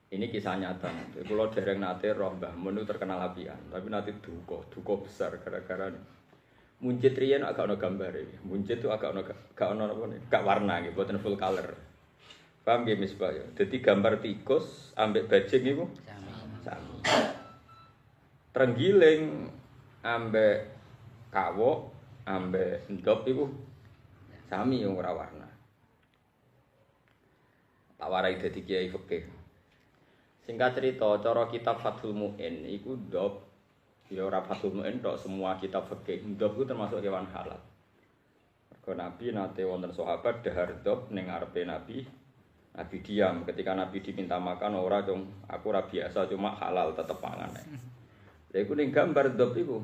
Ini kisah nyata. Kalau dereng nate roh Mbah Mun itu terkenal apian, tapi nanti duka besar gara-gara muncit riyen agak ono gambare. Muncit itu agak ono apa nih? Gak warna gitu, buatan full color. Paham nggih Misbah ya? Dadi gambar tikus ambek bajing iku sami. Trenggiling ambek kawok ambek endop iku sami ora warna. Tak warai dadi kiai fikih. Singkat cerita, cara kitab Fathul Mu'in iku ndop ya ora Fathul Mu'in tok, semua kitab fikih ndop iku termasuk kewan halal. Mergo Nabi nate wonten sahabat dahar ndop ning ngarepe Nabi. Nabi diam ketika Nabi diminta makan ora cung, aku ora biasa cuma halal tetep pangan. Lha iku ning gambar ndop iku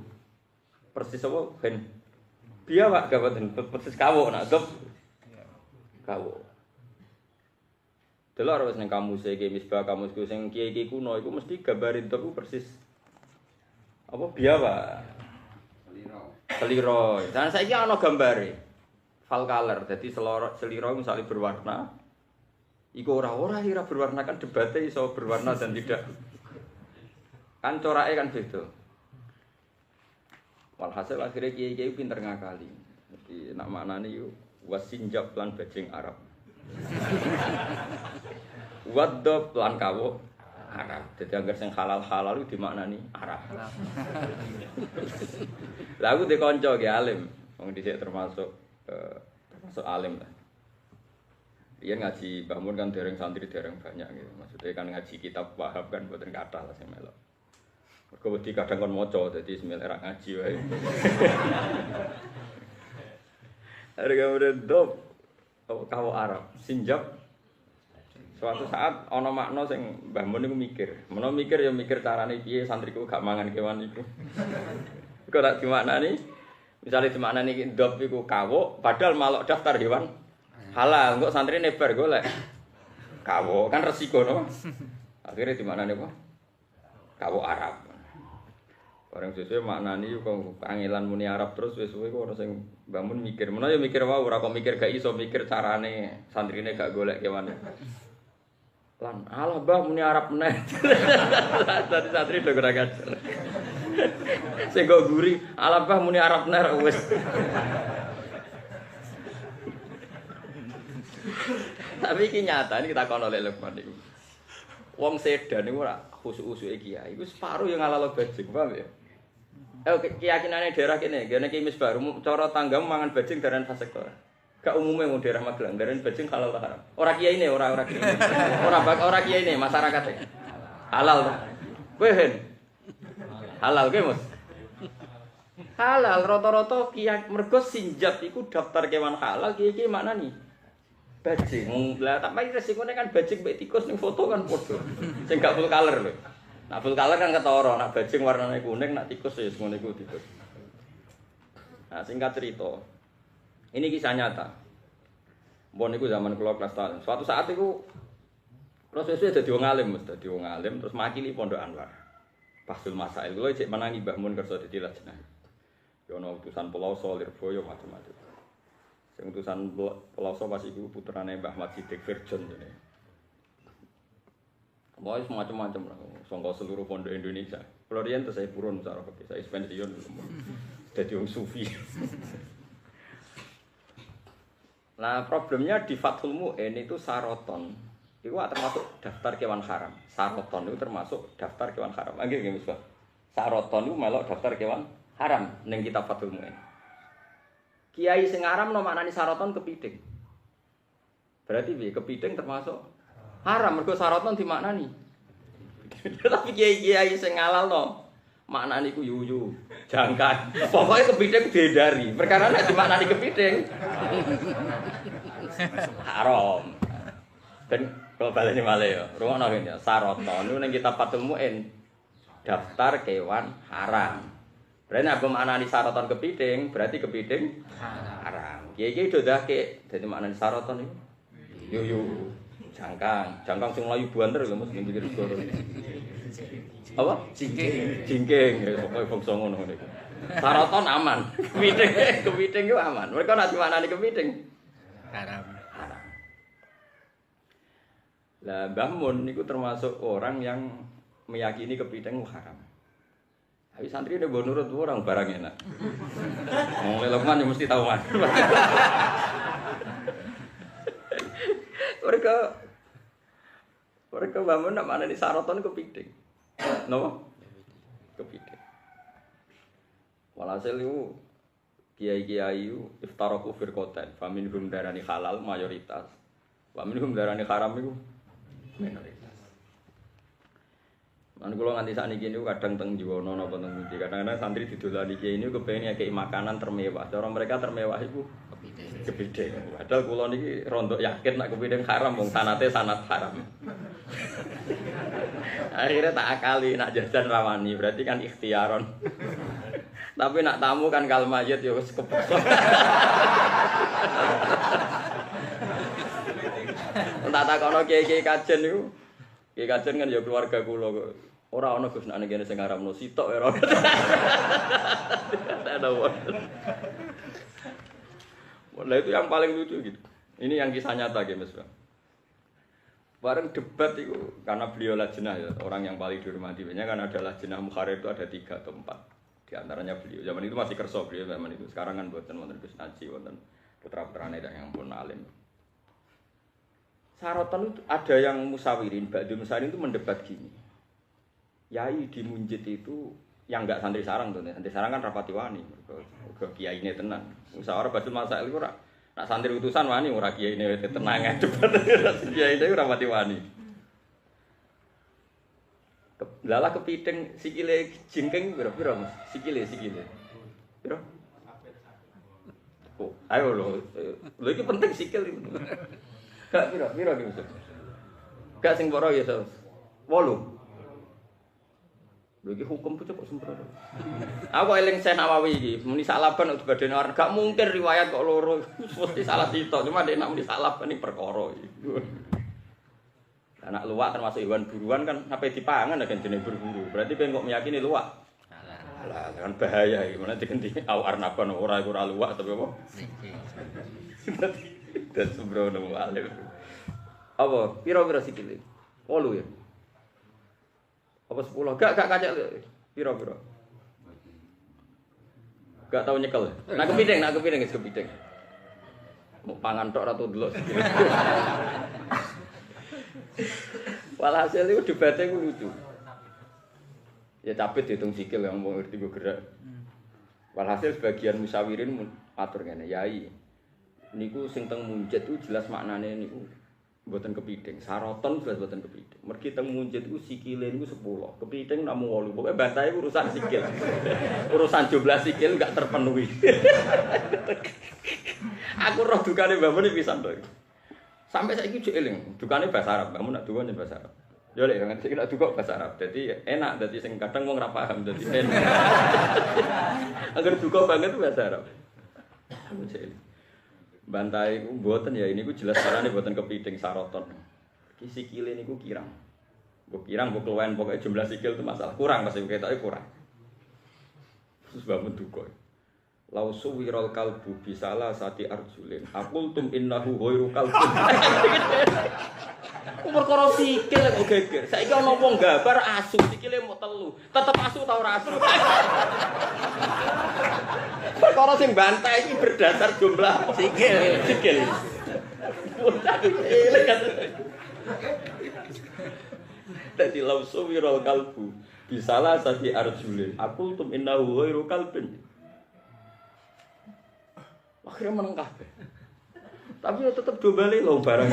persis apa ben biawak gawaten persis kawok nak ndop. Kawok. Delok wis ning kamus iki Misbah kamusku sing kiai-kiai kuno iku mesti gambarin itu persis apa biawak. Seliro. Dan saiki ana gambare. Full color. Dadi seliro misalnya berwarna. Iku ora ira berwarna kan debatnya iso berwarna dan tidak. Kan corake kan beda. Walhasil akhirnya kiai-kiai pinter ngakali. Jadi nak maknane yo wasinjab lan bajing Arab. Waddob lan kawok Arab. Jadi anggar sing halal-halal itu dimaknani Arab. Lah aku dikonco ki alim, wong dhisik termasuk alim lah. Dia ngaji bangun kan dereng santri dereng banyak gitu. Maksudnya kan ngaji kitab Wahab kan boten kathah lah sing melok. Mergo wedi kadang kon maca dadi semel era ngaji wae. Harga udah dop kawok Arab, sinjab. Suatu saat ana makna sing Mbah Mun niku mikir. Menawa mikir ya mikir carane piye santriku gak mangan kewan iku. Kok tak dimaknani? Misale dimaknani iki ndop iku kawok, padahal malok daftar hewan halal. Engko santri nebar golek kawok, kan resiko no. Akhirnya dimaknani apa? Kawok Arab. Bareng sesuai maknani kok kangelan muni Arab terus wis suwe kok ora sing Mbah Mun mikir. Menawa ya mikir wae ora kok mikir gak iso mikir carane santrine gak golek kewan. Lan alah Mbah muni Arab meneh. Tadi santri do ora gajar. Sing kok guri, alah Mbah muni Arab meneh wis. Tapi iki nyata iki takon oleh Lukman niku. Wong sedan niku ora khusuk-khusuke kiai. Iku separo yang ngalalo bajing, paham ya? Keyakinane daerah kene, ngene iki Misbah, cara tanggamu mangan bajing daran fasik to. Gak umume wong daerah Magelang, daran bajing halal ta haram. Ora kiai ne, ora kiai. Ora kiai ne, masyarakat e. Halal ta. Kowe hen. Halal kowe, Mas. Halal rata-rata kiai mergo sinjab iku daftar kewan halal kiai-kiai maknani. Bajing. Lah tapi resikone kan bajing mek tikus ning foto kan padha. Sing gak full color lho. Nak full color kan ketara, nak bajing warnane kuning, nak tikus ya ngono iku tikus. Nah, singkat cerita. Ini kisah nyata. Mbon niku zaman kula kelas tahun. Suatu saat iku prosesnya dadi wong alim, Mas, dadi wong alim terus makili Pondok Anwar. Pasul Masail kula cek menangi Mbah Mun kersa dadi lajnah. Yo ana utusan Pelauso, Lirboyo macam-macam. Sing utusan Pelauso pas iku putrane Mbah Ahmad Siddiq Virjon jane. Wah, macam-macam lah, sangka seluruh pondok Indonesia. Kalau riyen saya purun cara pakai, saya pensiun jadi wong sufi. Nah, problemnya di Fathul Mu'in itu saroton. Itu termasuk daftar kewan haram. Saroton itu termasuk daftar kewan haram. Nggih nggih Mas. Saroton itu melok daftar kewan haram ning kitab Fathul Mu'in. Kiai sing aram no maknani saroton kepiting. Berarti piye? Kepiting termasuk haram mergo saroton dimaknani. Tapi kiai-kiai sing ngalalno maknane iku yuyu, jangkat. Pokoke kepiting dihindari. Perkara nek dimaknani kepiting haram. Ben kalau baleni malih ya, rungokno ya, saroton niku ning kitab Fathul Mu'in daftar kewan haram. Berarti nek maknani saroton kepiting, berarti kepiting haram. Kiai-kiai do dake dadi maknani saroton iku yuyu. Jangkang sing mlayu buanter lho Mas ning pinggir segoro. Apa? Jingking. Ya pokoke bangsa ngono niku. Saroton aman. Kepiting ku aman. Mereka nek dimaknani kepiting haram. Lah Mbah Mun niku termasuk orang yang meyakini kepiting haram. Tapi santri ini mbok nurut orang barang enak. Wong Lukman ya mesti tahu kan. Mereka Mbah Mun nak manani saroton kepiting. Napa? Kepiting. Walhasil itu kiai-kiai itu iftaraku firqatan, faminhum darani halal mayoritas. Faminhum darani haram itu minoritas. Man kula nganti sakniki niku kadang teng Jiwono napa teng pundi. Kadang-kadang santri didolani kiai niku kepengin ngekeki makanan termewah. Cara mereka termewah iku kepiting. Padahal kula niki rondok yakin nek kepiting haram wong sanate sanad haram. Akhirnya tak akali nak jajan rawani, berarti kan ikhtiaron. Tapi nak tamu kan kal mayit ya wis kepeksa. Tak takono kiai-kiai kajen niku. Kiai kajen kan ya keluarga kula kok. Ora ana Gus nek ngene sing ngaramno sitok ya ora. Ada wonten. Wah, itu yang paling lucu gitu. Ini yang kisah nyata gitu, Mas. Bareng debat itu karena beliau lajnah ya, orang yang paling dihormati. Biasanya kan ada lajnah mukharir itu ada 3 atau 4. Di antaranya beliau. Zaman itu masih kerso beliau zaman itu. Sekarang kan buatan wonten Gus Naji, wonten putra-putrane yang pun alim. Sarotan itu ada yang musawirin, Ba'dul Musawirin itu mendebat gini. Yai di Munjid itu yang enggak santri sarang tuh, santri sarang kan rapati wani. Ke kiai ini tenang. Musyawarah Ba'dul Masail itu ora nak santri utusan wani ora kiai ini tenang ae debat. Kiai ini rapati wani. Lala kepiting sikile jingking pira-pira Mas? Sikile. Pira? Oh, ayo lho. Lho iki penting sikil iki. Gak pira iki Mas. Gak sing poro ya, Mas. 8. Lho iki hukum kok sembrono. Aku eling Syekh Nawawi iki, muni salaban udah badene orang gak mungkin riwayat kok loro. Mesti salah sitok, cuma nek muni salaban iki perkara iki. Anak luwak termasuk hewan buruan kan sampai dipangan kan jenenge berburu. Berarti pengen kok meyakini luwak. Alah, kan bahaya iki. Mana diganti au arnaban ora luwak tapi apa? Dan sembrono alim. Apa? Pira-pira sikile? 8 ya. Apa 10? Gak kacak. Pira-pira. Gak tau nyekel. Nak kepiting wis kepiting. Mau pangan tok ora delok. Walhasil itu debatnya lucu. Ya capit dihitung sikil yang mau ngerti gue gerak. Walhasil sebagian musawirin atur ngene, yai. Niku sing teng Munjid itu jelas maknane niku mboten kepiting. Saroton jelas mboten kepiting. Mergi teng Munjid iku sikile niku 10. Kepiting namung 8. Pokoke bantahe urusan sikil. Urusan jumlah sikil enggak terpenuhi. Aku roh dukane Mbah Mun pisan to. Sampai saiki jek eling, dukane bahasa Arab. Mbah Mun nak duka bahasa Arab. Ya lek ngerti nek duka bahasa Arab. Dadi enak, dadi sing kadang wong ora paham dadi enak. Agar duka banget bahasa Arab. Bantai ku mboten ya ini ku jelas carane mboten kepiting saroton. Iki sikile niku kirang. Mbok kirang mbok keluwen pokoke jumlah sikil itu masalah kurang pasti ketoke kurang. Terus Mbah Mun duka. Lau suwirul kalbu bisalah sati arjulin. Aqultum innahu ghairu kalbin. Perkara sikil kok geger. Saiki ana wong gambar asu sikile mau 3. Tetep asu ta ora asu. Perkara sing bantai iki berdasar jumlah sikil. Dadi lau suwirul kalbu bisalah sati arjulin. Aqultum innahu ghairu kalbin. Akhirnya meneng kabeh. Tapi ya tetep do bali lho barang.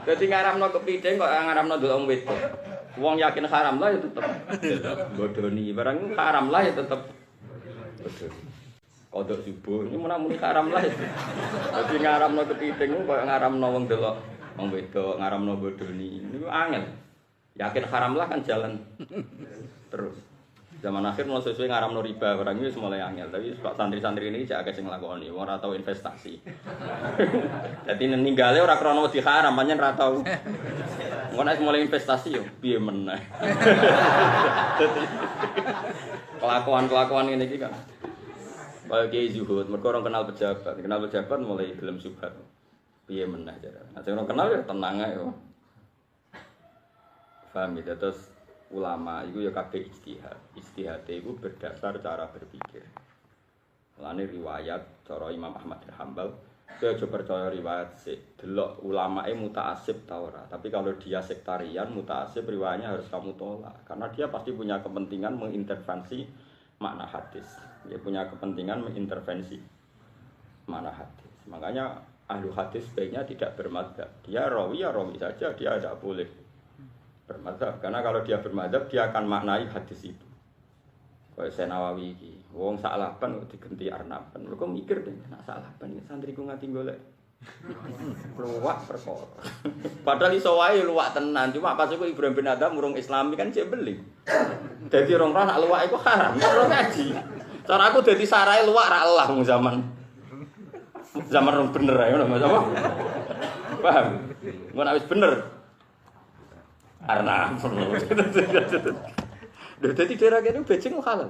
Dadi ngaramno kepiting kok ngaramno delok wong wedok. Wong yakin haram lah ya tetep bodoni. Barang haram lah ya tetep bodoni. Kodok subuh ini muni haram lah. Dadi ngaramno kepiting kok ngaramno wong delok wong wedok, ngaramno bodoni. Niku angel. Yakin haram lah kan jalan terus. Zaman akhir mulai sesuai ngaramno riba, orang ini mulai angel. Tapi santri-santri ini cak akeh sing nglakoni, ora tau investasi. Dadi ninggale ora krana wedi haram, pancen ora tau. Engko nek mulai investasi yo piye meneh. Kelakuan ngene iki kan. Kaya Kiai Zuhud, mergo orang kenal pejabat mulai gelem subhat. Piye meneh jare. Nek ora kenal ya tenang ae yo. Paham gitu. Terus ulama itu ya kabeh ijtihad. Ijtihad itu berdasar cara berpikir. Mulane riwayat cara Imam Ahmad bin Hambal, saya aja percaya riwayat sih. Delok ulamae muta'assib ta ora. Tapi kalau dia sektarian muta'assib riwayatnya harus kamu tolak karena dia pasti punya kepentingan mengintervensi makna hadis. Dia punya kepentingan mengintervensi makna hadis. Makanya ahlu hadis sebaiknya tidak bermadzhab. Dia rawi ya rawi saja, dia tidak boleh bermadzhab. Karena kalau dia bermadzhab, dia akan maknai hadis itu. Kayak saya Nawawi iki, wong salapan kok diganti arnaban. Lha kok mikir deh, nak salapan iki santriku ngati golek. Luwak perkara. Padahal iso wae luwak tenan, cuma pas iku Ibrahim bin Adham urung Islami kan cek beli. Dadi orang roh nak luwak iku haram, ora ngaji. Cara aku dadi sarae luwak ra Allah zaman rong bener ae ngono Mas apa? Paham? Ngono wis bener. Arna. Dadi daerah kene becing halal.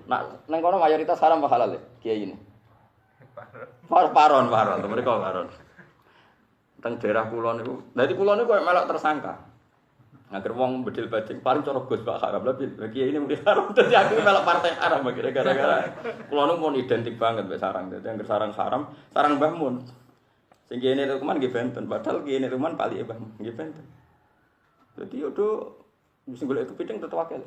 Nak nang kono mayoritas haram apa halal kiai ini? Paron. Mereka paron. Teng daerah kulon niku. Dadi kulon niku koyo melok tersangka. Agar wong bedil bajing paling cara Gus Pak haram lebih kiai ini mungkin haram dadi aku melok partai haram gara-gara kulon niku identik banget mbek sarang. Dadi angger sarang haram, sarang Mbah Mun. Sing kene Lukman nggih benten, padahal kene Lukman palike Mbah Mun nggih benten. Dadi yo mesti golek kepiting tetep akeh.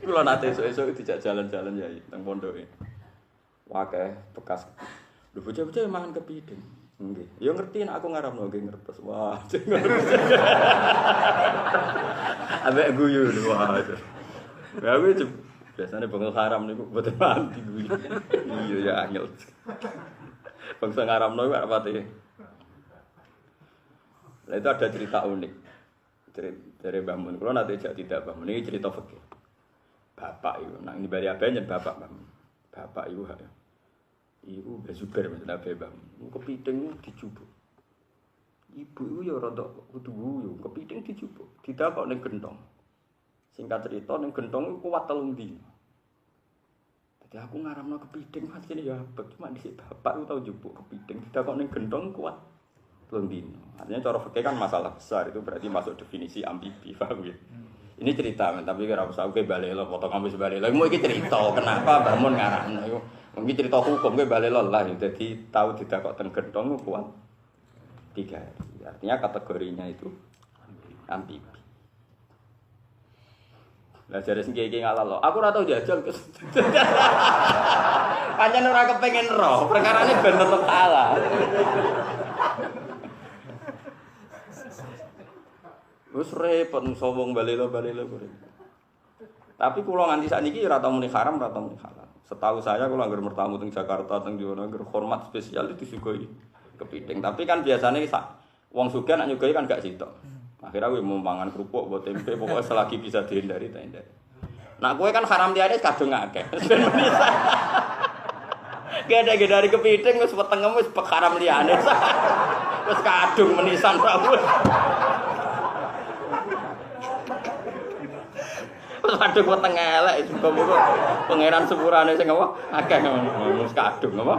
Kula nate esuk-esuk dijak jalan-jalan ya teng pondoke. Akeh bekas. Lho bocah-bocah mangan kepiting. Nggih. Ya ngerti nek aku ngaramno nggih ngertos. Wah. Ambek guyu lho wah. Ya aku biasane bengkel haram niku mboten mati guyu. Iya ya angel. Bangsa ngaramno iku apa teh? Lah itu ada cerita unik. Dari Mbah Mun, kalau nanti tidak Mbah Mun, ini cerita fikih. Bapak itu, nak ini bari apa bapak Mbah Mun. Bapak itu, ibu Zubair misalnya Mbah Mun, kepiting dijupuk. Ibu itu ya rada kudu guyu, kepiting dijupuk. Tidak kok ning gentong. Singkat cerita ning gentong itu kuat 3 dina. Jadi aku ngaramno kepiting pasti ya, cuma dhisik bapak itu tau jupuk kepiting. Tidak kok ning gentong kuat 3 dina. Artinya cara fikih kan masalah besar itu berarti masuk definisi amfibi, paham ya? Ini cerita, tapi kira usah oke balelo foto kamu sebalelo. Mau iki cerita kenapa Mbah Mun ngaramno iku. Mungkin cerita hukum ke balelo lah. Jadi tahu tidak kok ten gentong kuat 3 hari. Artinya kategorinya itu amfibi. Lah jare sing iki ngalalo. Aku ora tau jajal. Pancen ora kepengin roh, perkarane ben tetep salah. Wis repot sombong balelo kuwi. Tapi kula nganti sakniki ora tau muni haram, ora tau muni halal. Setahu saya kula anggere bertamu teng Jakarta teng Jono anggere hormat spesial itu disugoi kepiting. Tapi kan biasane wong sugih nek nyugoi kan gak sitok. Akhirnya kowe mau mangan kerupuk, buat tempe, pokoknya selagi bisa dihindari, hindari. Nah kowe kan haram liyane kadung akeh. Gede dari kepiting wis wetengem wis haram liyane. Wis kadung menisan prabu. Kadung weteng elek muga-muga pangeran sepurane sing apa akeh ngono kadung apa.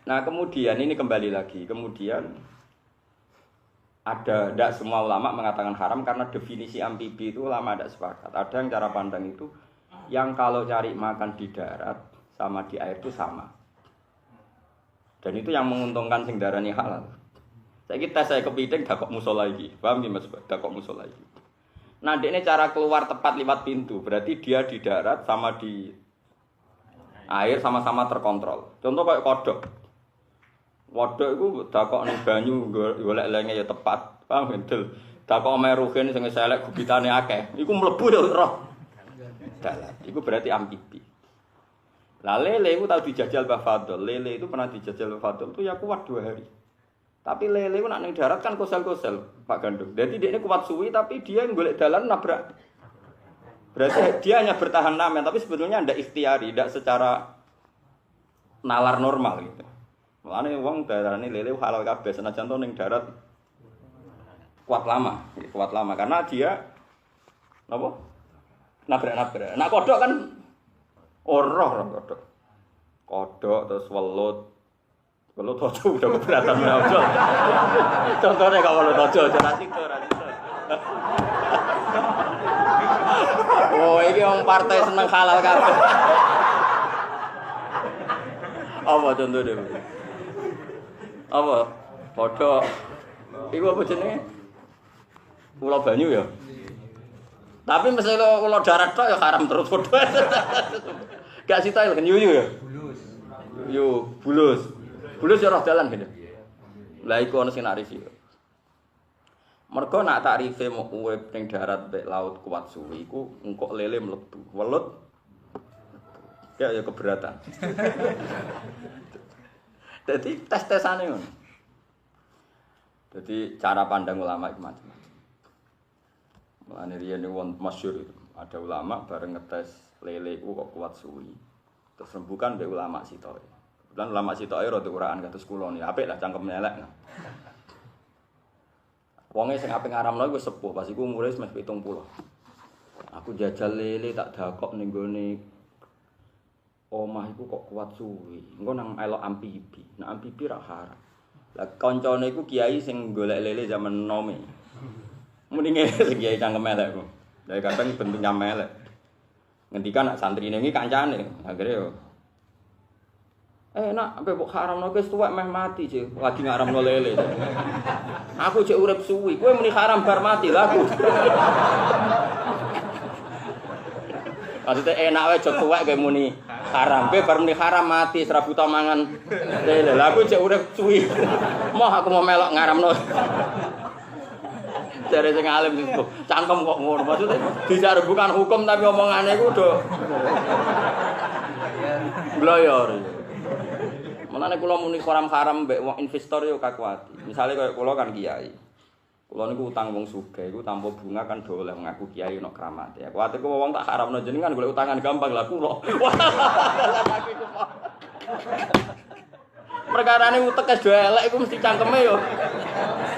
Nah, kemudian ini kembali lagi. Kemudian tidak semua ulama mengatakan haram karena definisi amfibi itu ulama tidak sepakat. Ada yang cara pandang itu yang kalau cari makan di darat sama di air itu sama. Dan itu yang menguntungkan sing darani halal. Saiki tes saya kepiting dak kok musola iki. Paham nggih Mas? Dak kok musola iki. Nah, ini cara keluar tepat lewat pintu. Berarti dia di darat sama di air sama-sama terkontrol. Contoh kayak kodok. Kodok itu dakok ning banyu golek lenge ya tepat. Paham ngedel. Dakok meruhen sing selek gubitane akeh. Iku mlebu ya roh. Dalat. Iku berarti amfibi. Lah lele itu tahu dijajal Mbah Fadl. Lele itu pernah dijajal Mbah Fadl itu ya kuat 2 hari. Tapi lele itu nak ning darat kan kosel-kosel Pak Gandum. Jadi dia ini kuat suwi tapi dia golek dalan nabrak. Berarti dia hanya bertahan lama tapi sebetulnya ndak ikhtiari, ndak secara nalar normal gitu. Mulane wong darane lele halal kabeh senajan to ning darat kuat lama karena dia napa? Nabrak. Nak kodok kan ora kodok. Kodok terus welut Kalau tojo udah keberatan menonjol. Contohnya kalau tojo ora sido. Oh, iki wong partai seneng halal kabeh. Apa contohnya? Apa? Padha iku apa jenenge? Ula banyu ya. Tapi mesti ula darat tok ya haram terus padha. Gak sitail kan yuyu ya. Bulus. Bulus ya roh dalan gitu. Lah iku ana sing narifi. Mergo nak takrife mau urip ning darat mek laut kuat suwi iku engko lele mlebu. Welut ya keberatan. Jadi tes-tesane ngono. Jadi cara pandang ulama itu macam-macam. Mulane riyen wong masyhur itu, ada ulama bareng ngetes lele iku kok kuat suwi. Terus rembukan mbek ulama sitoke. Lan ulama sitoke rada uraan kados kula niki, apik lah cangkemne elek. Wonge sing apik ngaramno iku wis sepuh, pas iku umure wis 70. Aku jajal lele tak dakok ning gone omah iku kok kuat suwi. Engko nang elok ampibi. Nek ampibi ra haram. Lah kancane iku kiai sing golek lele zaman nome. Mendinge sing kiai cangkem elek ku. Lah kadang bentuknya melek. Ngendikan nak santrine iki kancane, akhire yo nak sampe mbok haramno wis tuwek meh mati sih, lagi ngaramno lele. Aku cek urip suwi, kowe muni haram bar mati lah aku. Maksudnya enak wae jek tuwek kowe muni haram, kowe bar muni haram mati serabuta mangan lele. Lah aku cek urip suwi. Moh aku mau melok ngaramno. Jare sing alim itu cangkem kok ngono. Maksudnya dijar bukan hukum tapi omongane iku do bloyor. Mulane kula muni haram mbek wong investor yo kakuati. Misale kaya kula kan kiai. Kula niku utang wong sugih iku tanpa bunga kan do oleh ngaku kiai ono kramate. Aku ate ku wong tak haramno jenengan golek utangan gampang lah kula. Perkarane utek do elek iku mesti cangkeme yo.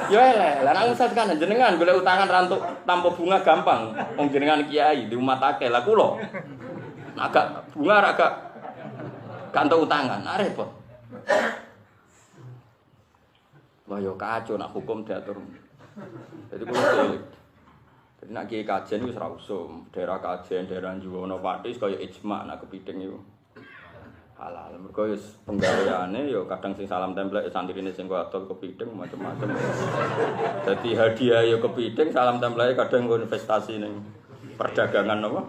Yo elek. Lah nek misalkan jenengan golek utangan rantuk tanpa bunga gampang. Wong jenengan kiai di umat akeh lah kula. Nek agak bunga ra agak kantuk utangan, repot. Wah yo kacau nak hukum diatur. Jadi kulo cilik. Jadi nak kiai kajen wis ra usum, daerah kajen, daerah Juwono Patis kaya ijma nak kepiting iku. Halal. Mergo wis penggaweane yo kadang sing salam templek santrine sing kuatul kepiting macam-macam. Dadi hadiah yo kepiting, salam templeke kadang nggo investasi ning perdagangan apa.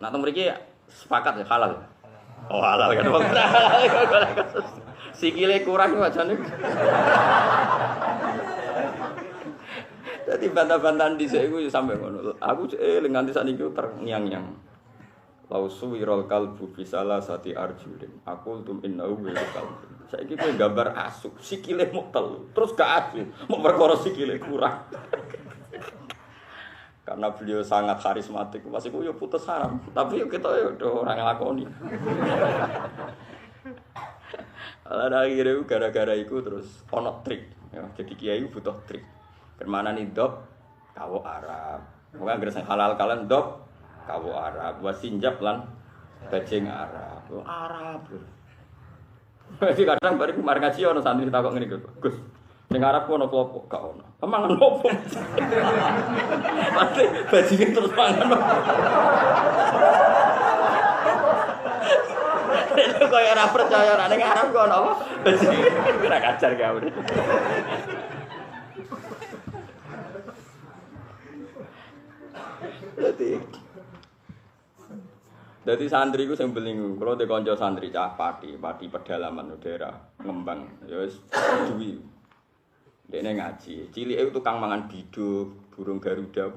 Nak teng mriki sepakat ya halal. Oh halal kan wong. Sikile kurang wajane. Dadi bantah-bantahan dhisik iku yo sampe ngono. Aku nganti sakniki terngiang-ngiang. Lausu wirol kalbu bisalah sati arjulin. Aku tum innahu wil kalbu. Saiki kowe gambar asu, sikile mok telu, terus gak asu, mok perkara sikile kurang. Karena beliau sangat karismatik, pas iku yo putus haram, tapi yo kita yo ora nglakoni. Ala akhirnya gara-gara iku terus ono trik, ya. Jadi kiai butuh trik. Kemana nih dop? Kawo Arab. Moga anggere sing halal kalian dop kawo Arab, wasinjab lan bajing Arab. Arab. Jadi kadang bari kemarin ngaji ono santri takok ngene iki, Gus. Sing Arab ku ono apa? Gak ono. Mangan opo? Pasti bajingan terus mangan. Itu kaya ora percaya nek Arab ku ono apa? Bajingan ora kacar gawe. Dadi santri ku sing beling, kula te kanca santri cah pati pedalaman daerah Ngembang. Ya wis duwi. Dekne ngaji. Cilike tukang mangan biduk, burung garuda.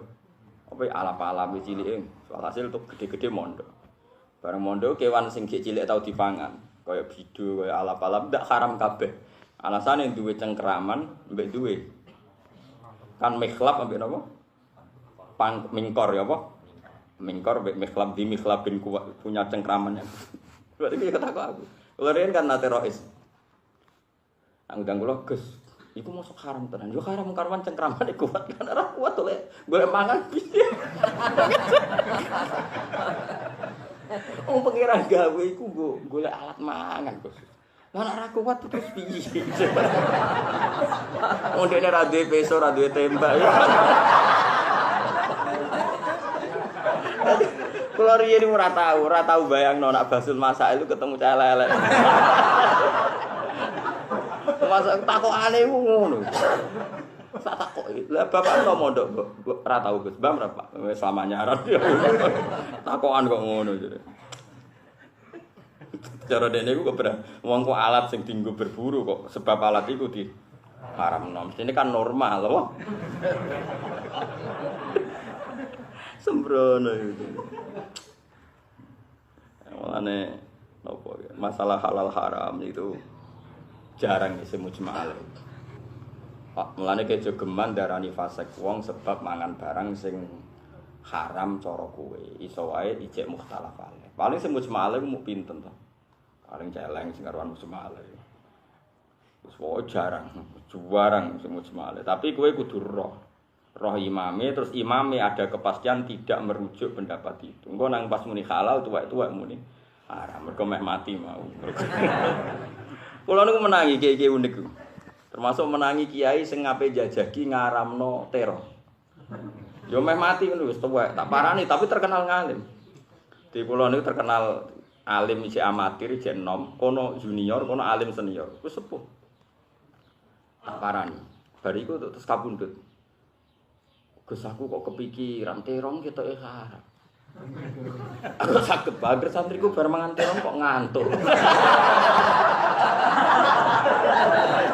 Apa alap-alap cilike. Hasil tuh gede-gede mondok. Bareng mondok kewan sing cilik tau dipangan, kaya biduk, kaya alap-alap ndak haram kabeh. Alasane duwe cengkeraman, mbek duwe kan mikhlab ambek napa? Mingkor ya apa? Mingkor mbek mikhlab di mikhlabin punya cengkramannya. Berarti iki kata aku. Kulo kan nate rois. Anggang kula Gus, iku mosok haram tenan. Yo haram karwan cengkraman kuat kan ora kuat oleh golek mangan piye. Wong pengiran gawe iku golek alat mangan, Gus. Lah nek ra kuat terus piye? Wong dene ra duwe peso, ra duwe tembak. Kula riyen ora tau bayangno nek Basul masak itu ketemu cah elek. Masak takokane ngono. Sak takoki. Lah bapak kok mondok ora tau Gus, Mbah berapa? Wis lamanya aran. Takokan kok ngono jare. Cara dene iku wong kok alat sing dienggo berburu kok sebab alat iku di haramno. Mestine kan normal loh. Sembrono itu. Mulane napa masalah halal haram itu jarang sing mujmal. Pak, mulane kejogeman darani fasik wong sebab mangan barang sing haram cara kowe. Iso wae ijek mukhtalaf ale. Paling sing mujmal iku mung pinten to. Paling celeng sing karuan mujmal. Wis wae jarang sing mujmal. Tapi kowe kudu roh imame, terus imame ada kepastian tidak merujuk pendapat itu. Engko nang pas muni halal tuwek-tuwek muni haram, mergo meh mati mau. Kula niku menangi kiai-kiai unik ku. Termasuk menangi kiai sing ngape jajaki ngaramno teror. Yo meh mati ngono wis tuwek, tak parani tapi terkenal ngalim. Di kula niku terkenal alim isih amatir, isih enom, kono junior, kono alim senior. Wis sepuh. Tak parani. Bar iku terus kapundhut. Gus aku kok kepikiran terong ketok haram. Aku saged banget santriku bar mangan terong kok ngantuk.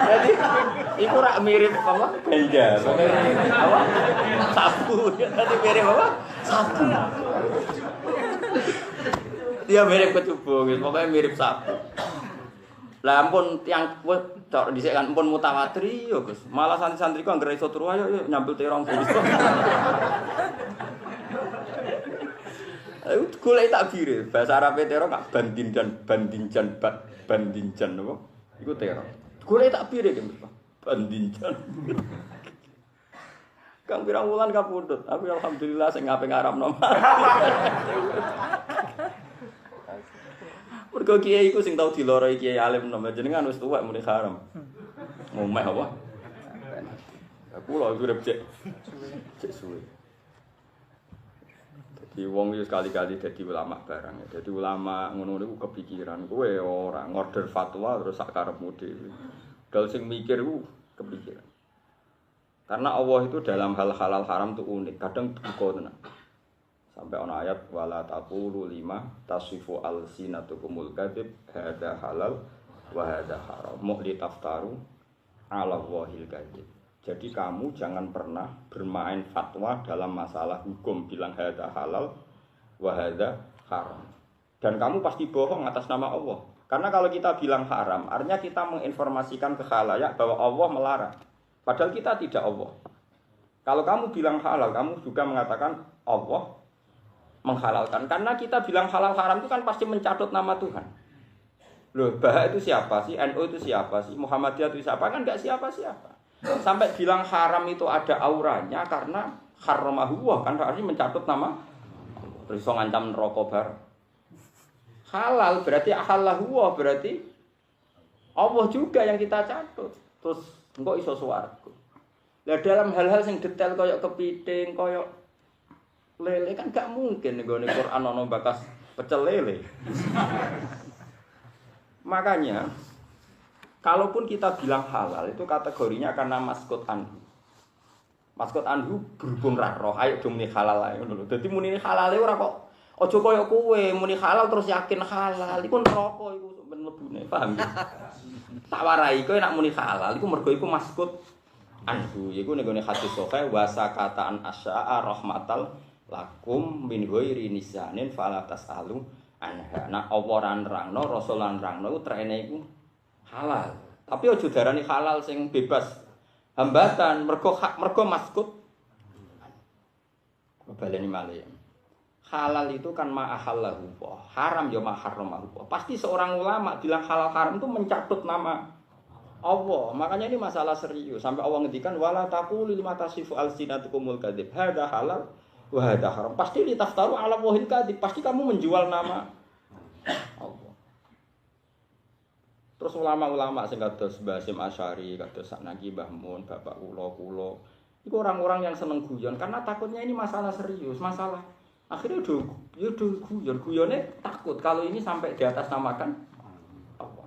Jadi iku rak mirip apa? Ganja. Apa? Sapu. Tadi mirip apa? Sapu. Dia mirip kecubung, pokoknya mirip sapu. Lah ampun tiyang cok dhisik kan ampun mutawatir yo Gus. Malah santri-santriku anggere iso turu ayo nyambel terong Gus. Ayo golek takbire. Bahasa Arabe terong gak bandinjan apa? Iku terong. Golek takbire ki bandinjan. Kang pirang wulan kapundhut. Tapi alhamdulillah sing ngape ngaramno. Mergo kiai iku sing tau diloroi kiai alim nom jenengan wis tuwek muni haram. Ngomeh apa? Aku lho urip cek suwe. Dadi wong iki sekali-kali dadi ulama barang. Dadi ulama ngono niku kepikiran kowe ora ngorder fatwa terus sak karepmu dhewe. Dal sing mikir ku kepikiran. Karena Allah itu dalam hal halal haram itu unik, kadang buka tenan. Sampai ana ayat wala taqulu lima tasifu alsinatukumul kadzib hadza halal wa hadza haram mu'li taftaru ala wahil kadzib. Jadi kamu jangan pernah bermain fatwa dalam masalah hukum bilang hadza halal wa hadza haram. Dan kamu pasti bohong atas nama Allah. Karena kalau kita bilang haram, artinya kita menginformasikan ke khalayak bahwa Allah melarang. Padahal kita tidak Allah. Kalau kamu bilang halal, kamu juga mengatakan Allah menghalalkan. Karena kita bilang halal haram itu kan pasti mencatut nama Tuhan. Loh, Baha itu siapa sih? NU itu siapa sih? Muhammadiyah itu siapa? Kan enggak siapa-siapa. Sampai bilang haram itu ada auranya karena haramahuwah kan artinya mencatut nama. Terus ngancam neraka bar. Halal berarti halahuwah berarti Allah juga yang kita catut. Terus engko iso swarga. Lah dalam hal-hal sing detail koyok kepiting, koyok lele kan gak mungkin nggone Quran ana bakas pecel lele. Makanya kalaupun kita bilang halal itu kategorinya karena maskot anhu. Maskot anhu berhubung ra roh, ayo do muni halal ae ngono lho. Dadi muni halale ora kok aja kaya kowe muni halal terus yakin halal. Iku neraka iku ben mlebune, paham ya? Tak warai kowe nek muni halal iku mergo iku maskot anhu. Iku nek ngene hadis sahih wasakataan asya'a rahmatal lakum min ghairi nisanin fala tasalu anha. Nah apa ora nerangno rasul lan nerangno iku trene iku halal. Tapi aja darani halal sing bebas hambatan mergo maskut. Baleni malih. Halal itu kan ma'ahallahu. Haram ya ma'harramahu. Pasti seorang ulama bilang halal haram itu mencatut nama Allah. Makanya ini masalah serius. Sampai Allah ngendikan wala taqulu lima tasifu alsinatukumul kadzib. Hadza halal wa hadza haram. Pasti litaftaru ala wahil kadzib. Pasti kamu menjual nama Allah. Terus ulama-ulama sing kados Mbah Hasyim Asy'ari, kados sakniki Mbah Mun, bapak kula, itu orang-orang yang seneng guyon karena takutnya ini masalah serius, masalah. Akhirnya guyonnya takut kalau ini sampai di atas namakan Allah.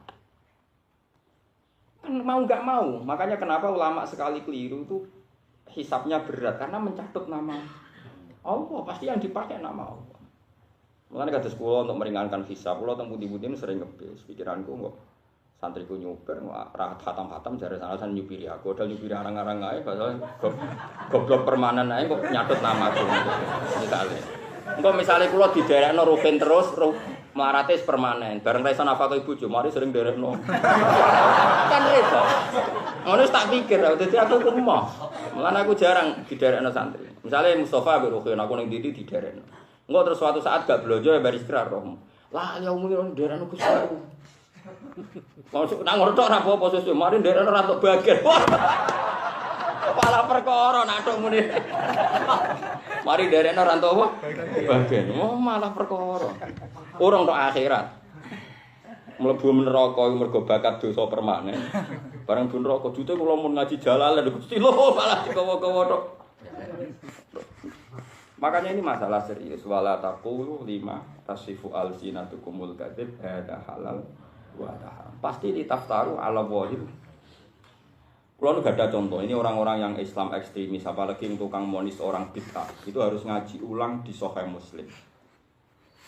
Kan mau nggak mau, makanya kenapa ulama sekali keliru itu hisabnya berat karena mencatut nama Allah, pasti yang dipakai nama Allah. Mulane kados kula untuk meringankan hisab, kula teng pundi-pundi sering ngebis pikiranku kok santriku nyuper ra khatam-khatam jare sana nyupiri aku, dal nyupiri arang-arang ae padahal goblok permanen ae kok nyatut namaku. Misalnya kula diderekno rugen terus, mlarate permanen. Bareng ra iso nafkah ibu bojo, mari sering derekno. Kan repot. Ngono tak pikir, dadi aku kemah. Mulane aku jarang diderekno santri. Misalnya Mustafa mbek Rugen aku ning ndi diderekno. Engko terus suatu saat gak blojo ya bar istirahat roh. Lah ya umum derekno Gus aku. Masuk nang ngono tok ora apa-apa susu, mari derekno ra tok bagian. Kepala perkara nathuk muni. Mari derekno ra tok apa? Bagian. Oh malah perkara. Urung tok akhirat. Mlebu neraka iku mergo bakat dosa permanen. Bareng bu neraka jute kula mun ngaji jalalan Gusti lho malah dikowo-kowo tok. Makanya ini masalah serius. Wala taqulu lima tasifu alsinatukumul kadzib hada halal wa haram. Pasti ditaftaru ala wahid. Kalau nggak ada contoh, ini orang-orang yang Islam ekstremis, apalagi yang tukang monis orang bid'ah, itu harus ngaji ulang di Sahih Muslim.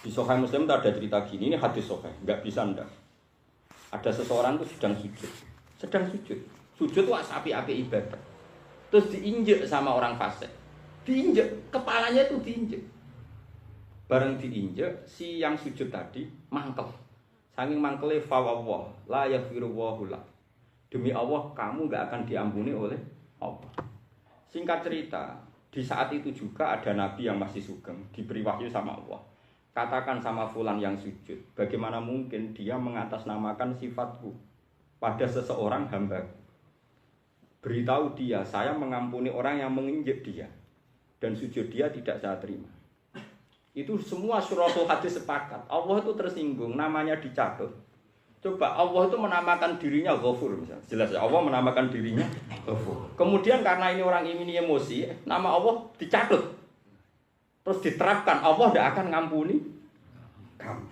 Di Sahih Muslim itu ada cerita gini, ini hadis Sahih, nggak bisa ndak. Ada seseorang itu sedang sujud. Sujud itu api-api ibadah. Terus diinjek sama orang fasik. Diinjek, kepalanya itu diinjek. Bareng diinjek, si yang sujud tadi mangkel. Saking mangkelnya fawwah, la yaghfirullahu lak. Demi Allah, kamu nggak akan diampuni oleh Allah. Singkat cerita, di saat itu juga ada nabi yang masih sugeng, diberi wahyu sama Allah. Katakan sama fulan yang sujud, bagaimana mungkin dia mengatasnamakan sifatku pada seseorang hamba. Beritahu dia, saya mengampuni orang yang menginjek dia. Dan sujud dia tidak saya terima. Itu semua syuratul hadis sepakat. Allah itu tersinggung, namanya dicatut. Coba Allah itu menamakan dirinya Ghafur misalnya. Jelas ya, Allah menamakan dirinya Ghafur. Kemudian karena ini orang ini emosi, nama Allah dicatut. Terus diterapkan, Allah tidak akan ngampuni kamu.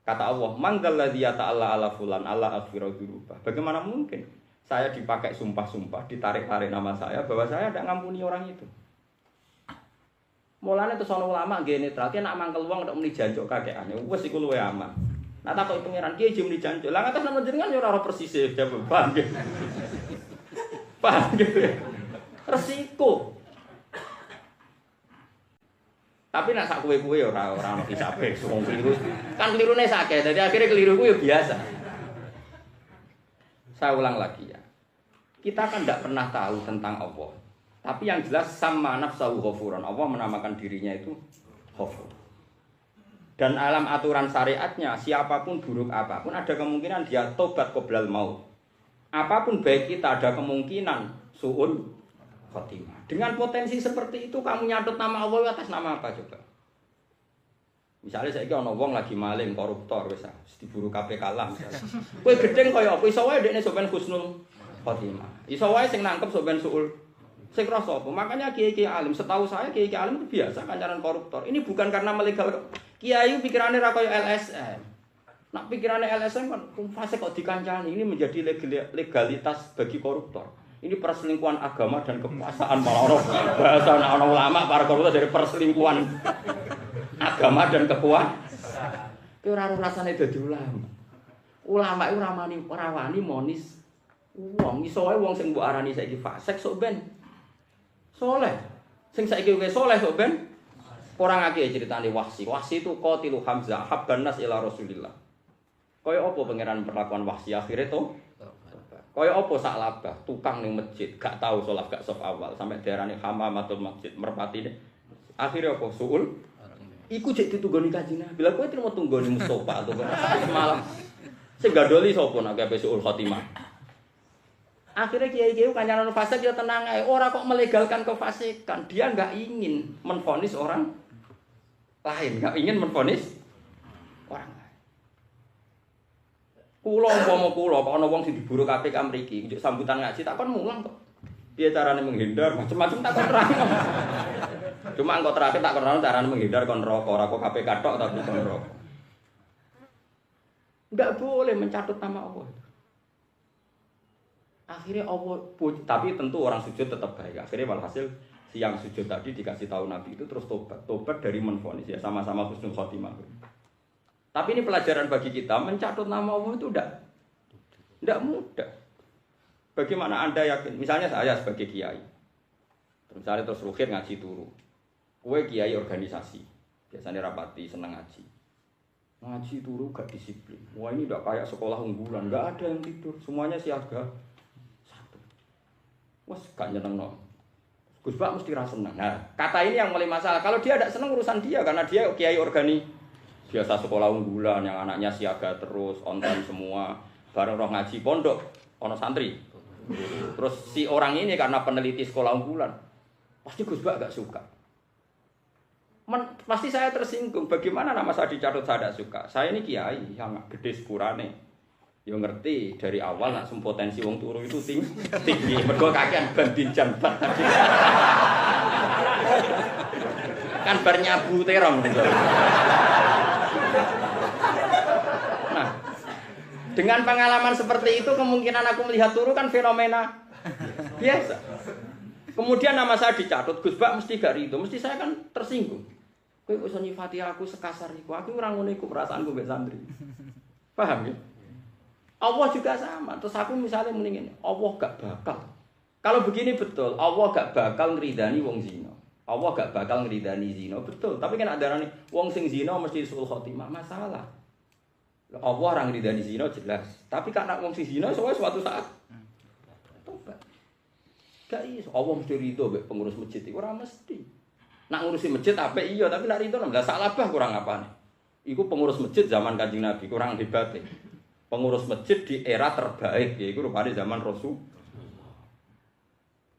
Kata Allah, "Manggalladzi yata'alla ala fulan alla aghfira dzunubah." Bagaimana mungkin saya dipakai sumpah-sumpah, ditarik-tarik nama saya bahwa saya tidak ngampuni orang itu. Mulane terus ana ulama nggih netral, nek mangkel wong nek muni jancuk kakeane, wis iku luwe aman. Nah tak kok pangeran kiye jum dijancuk. Lah ngatas nama jenengan ya ora persis e jawab. Paham nggih? Paham nggih? Resiko. Tapi nek sak kowe-kowe ya ora ono hisabe, wong keliru. Kan kelirune sakit, dadi akhirnya keliruku ya biasa. Saya ulang lagi ya. Kita kan tidak pernah tahu tentang Allah. Tapi yang jelas sama nafsahu ghafuran. Allah menamakan dirinya itu Ghafur. Dan alam aturan syariatnya, siapapun buruk apapun ada kemungkinan dia tobat qoblal maut. Apapun baik kita ada kemungkinan su'ul khotimah. Dengan potensi seperti itu kamu nyatut nama Allah atas nama apa coba? Misalnya saiki ana wong lagi maling, koruptor wis diburu KPK lah misalnya. Kowe gedeng kaya apa iso wae dekne sampean husnul khotimah. Iso wae sing nangkep sampean su'ul sing rasa apa? Makanya kiai-kiai alim, setahu saya kiai-kiai alim itu biasa kancaran koruptor. Ini bukan karena melegal. Kiai pikirannya ra kaya LSM. Nak pikirannya LSM kan fase kok dikancani, ini menjadi legalitas bagi koruptor. Ini perselingkuhan agama dan kekuasaan malah orang bahasa orang ulama para koruptor dari perselingkuhan agama dan kekuasaan. Ki ora rasane dadi ulama. Ulama iku ora wani monis wong iso wae wong sing mbok arani saiki fasik sok ben soleh. Sing saiki wis soleh sok ben orang akeh ceritane Wahsi. Wahsi itu qatilu Hamzah habban nas ila Rasulillah. Kaya apa pangeran perlakuan Wahsi akhire to? Kaya apa Sa'labah, tukang ning masjid, gak tahu salat gak saf awal sampai diarani hamamatul masjid, merpatine. Akhire apa? Suul. Iku jek ditunggoni Kanjeng Nabi. Bila kowe trimo tunggoni Mustofa to semalam. Sing gadoli sapa nek ape suul khotimah. Akhirnya kiai-kiai kancanan fasik ya tenang ae. Ora kok melegalkan kefasikan. Dia enggak ingin menvonis orang lain, enggak ingin menvonis orang lain. Kula umpama kula kok ana wong sing diburu KPK mriki, njuk sambutan ngaji tak kon mulang kok. Piye carane menghindar macam-macam tak kon terang. Cuma engko terakhir tak kon carane menghindar kon neraka, ora kok KPK tok tapi kon neraka. Enggak boleh mencatut nama Allah. Akhirnya Allah, tapi tentu orang sujud tetap baik. Akhirnya walhasil siang sujud tadi dikasih tahu Nabi itu terus tobat dari menvonis ya sama-sama husnul khotimah. Tapi ini pelajaran bagi kita, mencatut nama Allah itu tidak mudah. Bagaimana Anda yakin? Misalnya saya sebagai kiai, misalnya terus rukhir ngaji turu, kue kiai organisasi, biasanya rapati seneng ngaji turu gak disiplin. Wah ini tidak kayak sekolah unggulan, nggak ada yang tidur, semuanya siaga satu. Wah gak nyeneng no. Gus Bak mesti rasa seneng. Nah kata ini yang mulai masalah. Kalau dia tidak seneng urusan dia, karena dia kiai organisasi. Biasa sekolah unggulan yang anaknya siaga terus, on time semua, bareng roh ngaji pondok, ono santri. Terus si orang ini karena peneliti sekolah unggulan, pasti Gus Bak gak suka. Pasti saya tersinggung. Bagaimana nama saya dicatut saya tidak suka? Saya ini kiai yang gede sepurane. Yo ngerti dari awal nak potensi wong turu itu tinggi. Mergo kakean banding jambat. Kan bar nyabu terong. Nah, dengan pengalaman seperti itu kemungkinan aku melihat turu kan fenomena biasa. Kemudian nama saya dicatut, Gus Bak mesti gak rido, mesti saya kan tersinggung. Kowe kok iso nyifati aku sekasar iku. Aku ora ngono iku perasaanku mbek santri. Paham ya? Allah juga sama. Terus aku misalnya mending ini, Allah gak bakal. Kalau begini betul, Allah gak bakal ngridani wong zina. Allah gak bakal ngridani zina, betul. Tapi kan ada nih, wong sing zina mesti sul khotimah, masalah. Allah orang ngridani zina jelas. Tapi karena wong sing zina suatu saat tobat. Gak iso. Allah mesti ridho mbek pengurus masjid iku ora mesti. Nak ngurusi masjid apa iya, tapi nak ridho lah salah bah kurang apane. Iku pengurus masjid zaman Kanjeng Nabi kurang hebat. Pengurus masjid di era terbaik yaiku rupane zaman Rasul.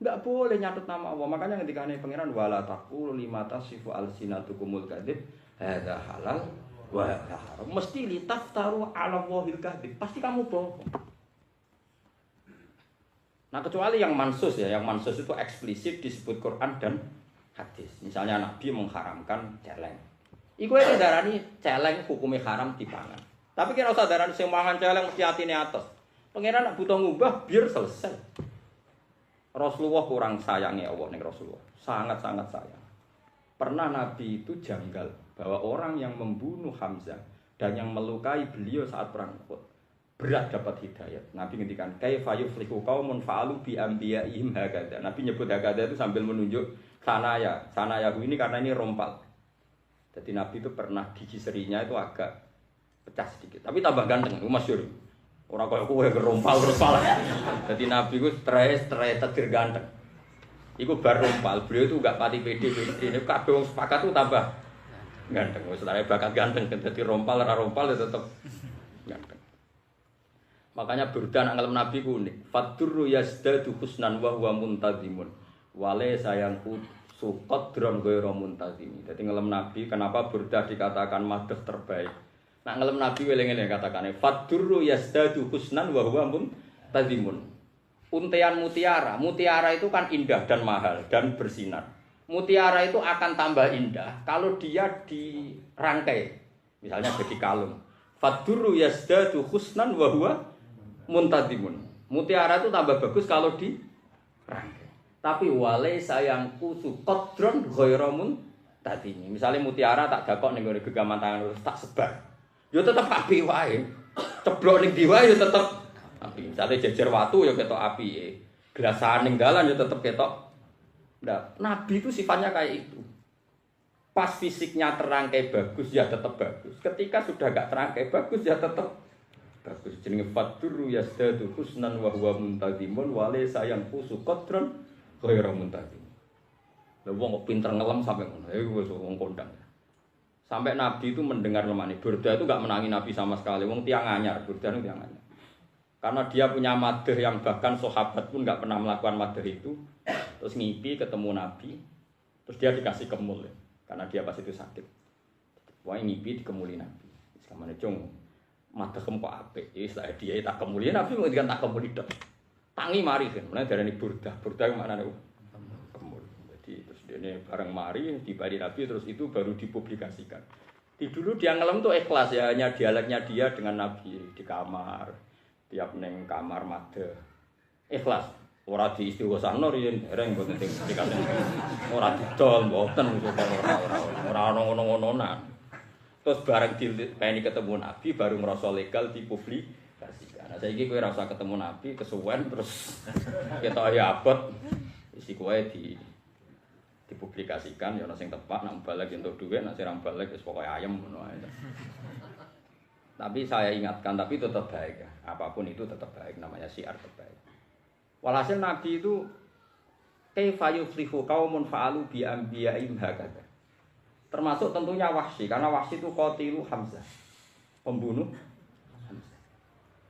Enggak boleh nyatut nama Allah. Makanya ketika ane pangeran wala taqul lima tasifu alsinatukumul kadzib hadza halal wa haram. Mesti litaftaru 'ala Allahil kadzib. Pasti kamu bohong. Nah, kecuali yang mansus ya, yang mansus itu eksplisit disebut Quran dan hadis. Misalnya Nabi mengharamkan celeng. Iku iki darani celeng hukumnya haram dipangan. Tapi kira usah darani sing mangan celeng mesti atine atos. Pangeran nak butuh ngubah biar selesai. Rasulullah kurang sayangnya Allah ning Rasulullah. Sangat-sangat sayang. Pernah Nabi itu janggal bahwa orang yang membunuh Hamzah dan yang melukai beliau saat perang Uhud berat dapat hidayat. Nabi ngendikan kaifa yuflihu qaumun fa'alu bi anbiya'ihim hakadha. Nabi nyebut hakadha itu sambil menunjuk sanaya. Sanayahu ini karena ini rompal. Jadi Nabi itu pernah gigi serinya itu agak pecah sedikit. Tapi tambah ganteng, itu masyhur. Orang kaya kowe gerompal terus pala. Jadi Nabi ku stres tetir ganteng. Iku bar rompal, beliau itu enggak pati pede ini kabeh wong sepakat tuh tambah ganteng. Wis bakat ganteng dadi rompal ora rompal ya tetep ganteng. Makanya Burdan ngalem Nabi ku unik. Faturru yazdadu husnan wa huwa muntazimun. Wale sayangku suqadron ghairu muntazimi. Dadi ngalem Nabi kenapa Burdah dikatakan madhah terbaik. Nak ngelem Nabi weleng-weleng katakane faturru yazdadu husnan wa huwa muntazimun. Untean mutiara, mutiara itu kan indah dan mahal dan bersinar. Mutiara itu akan tambah indah kalau dia dirangkai. Misalnya jadi kalung. Faturru yazdadu husnan wa huwa muntazimun. Mutiara itu tambah bagus kalau dirangkai. Tapi wale sayangku suqadron ghairu muntazimi. Misalnya mutiara tak dakok ning ngene gegaman tangan terus tak sebar. Yo tetep api wae. Ceblok ning ndi wae yo tetep api. Misale jejer watu yo ketok api. Gelasan ning dalan yo tetep ketok. Nah, Nabi itu sifatnya kayak itu. Pas fisiknya terangkai bagus ya tetep bagus. Ketika sudah gak terangkai bagus ya tetep bagus. Jenenge fatur yazdadu husnan wa huwa muntazimun wa laysa yanqusu qadran ghairu muntazim. Lah wong kok pinter ngelem sampe ngono. Iku wis wong kondang. Sampai Nabi itu mendengar lemah ini. Burda itu gak menangi Nabi sama sekali. Wong tiang anyar, Burda itu tiang anyar. Karena dia punya madhah yang bahkan sahabat pun gak pernah melakukan madhah itu. Terus ngipi ketemu Nabi. Terus dia dikasih kemul. Karena dia pas itu sakit. Wah ngipi dikemuli Nabi. Sekamane cung. Madhem kok apik. Iki istilah dia tak kemuliaan Nabi ngendikan tak kemuliaan. Tangi mari kan. Mulane darani burdah. Burdah maknane kemul. Jadi terus dene bareng mari dibari Nabi terus itu baru dipublikasikan. Di dulu dia ngelem tuh ikhlas ya, hanya dialeknya dia dengan Nabi di kamar. Tiap neng kamar madhe. Ikhlas. Ora diistighosahno riyen reng mboten dikasih. Ora didol mboten ora ngono-ngononan. Terus bareng dipeni ketemu Nabi baru ngerasa legal dipublikasikan. Nah saiki kowe ora usah ketemu Nabi kesuwen terus ketok ya abot isi kowe dipublikasikan ya ana sing tepak nak balik entuk dhuwit nak sira balik wis pokoke ayem ngono ae. Tapi saya ingatkan tapi tetap baik ya. Apapun itu tetap baik namanya syiar terbaik. Walhasil Nabi itu kaifa yuflihu qaumun fa'alu bi anbiya'ihim hakadha. Termasuk tentunya Wahsy, karena Wahsy itu qatilu Hamzah, pembunuh Hamzah.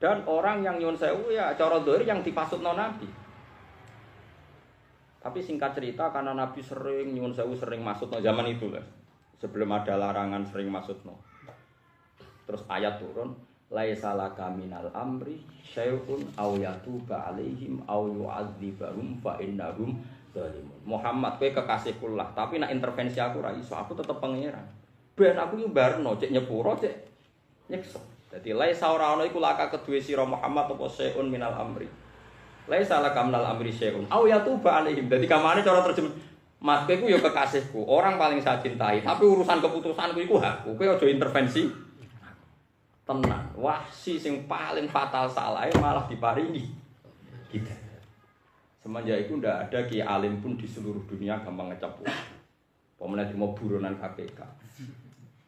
Dan orang yang nyuwun sewu ya cara dhahir yang dipasutno Nabi. Tapi singkat cerita karena Nabi sering nyuwun sewu sering masutno zaman itu lah. Sebelum ada larangan sering masutno. Terus ayat turun, laisa laka minal amri syai'un aw yatuba alaihim aw yu'adzibahum fa innahum Muhammad kowe kekasihku lah, tapi nak intervensi aku ra iso, aku tetep pangeran. Ben aku iki barno cek nyepuro cek nyekso. Dadi laisa ora ana iku laka kedue sira Muhammad apa seun minal amri. Laisa laka minal amri seun. Au yatuba alaihim. Dadi kamane cara terjemah Mas kowe iku ya kekasihku, orang paling saya cintai, tapi urusan keputusanku iku hakku. Kowe aja intervensi. Tenang, Wahsy sing paling fatal salahe malah diparingi kita. Semenjak itu ndak ada kiai alim pun di seluruh dunia gampang ngecap. Pemenang mau buronan KPK.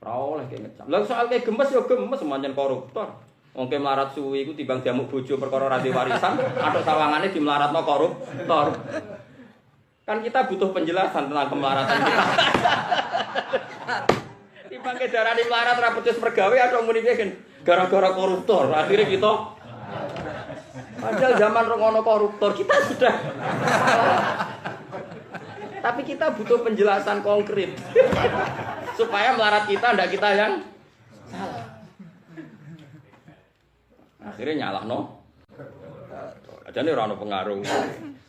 Ora oleh kayak ngecap. Lah soal kayak gemes ya gemes semanjen koruptor. Wong ke melarat suwi iku timbang diamuk bojo perkara ra warisan, atok sawangane dimelaratno koruptor. Kan kita butuh penjelasan tentang kemelaratan kita. Timbang ke darani melarat ra putus pergawe atok muni piye kan gara-gara koruptor. Akhirnya kita padahal zaman rokono koruptor kita sudah. Tapi kita butuh penjelasan konkret supaya melarat kita ndak kita yang salah. Akhirnya nyalahno. Ajane ora ono pengaruh.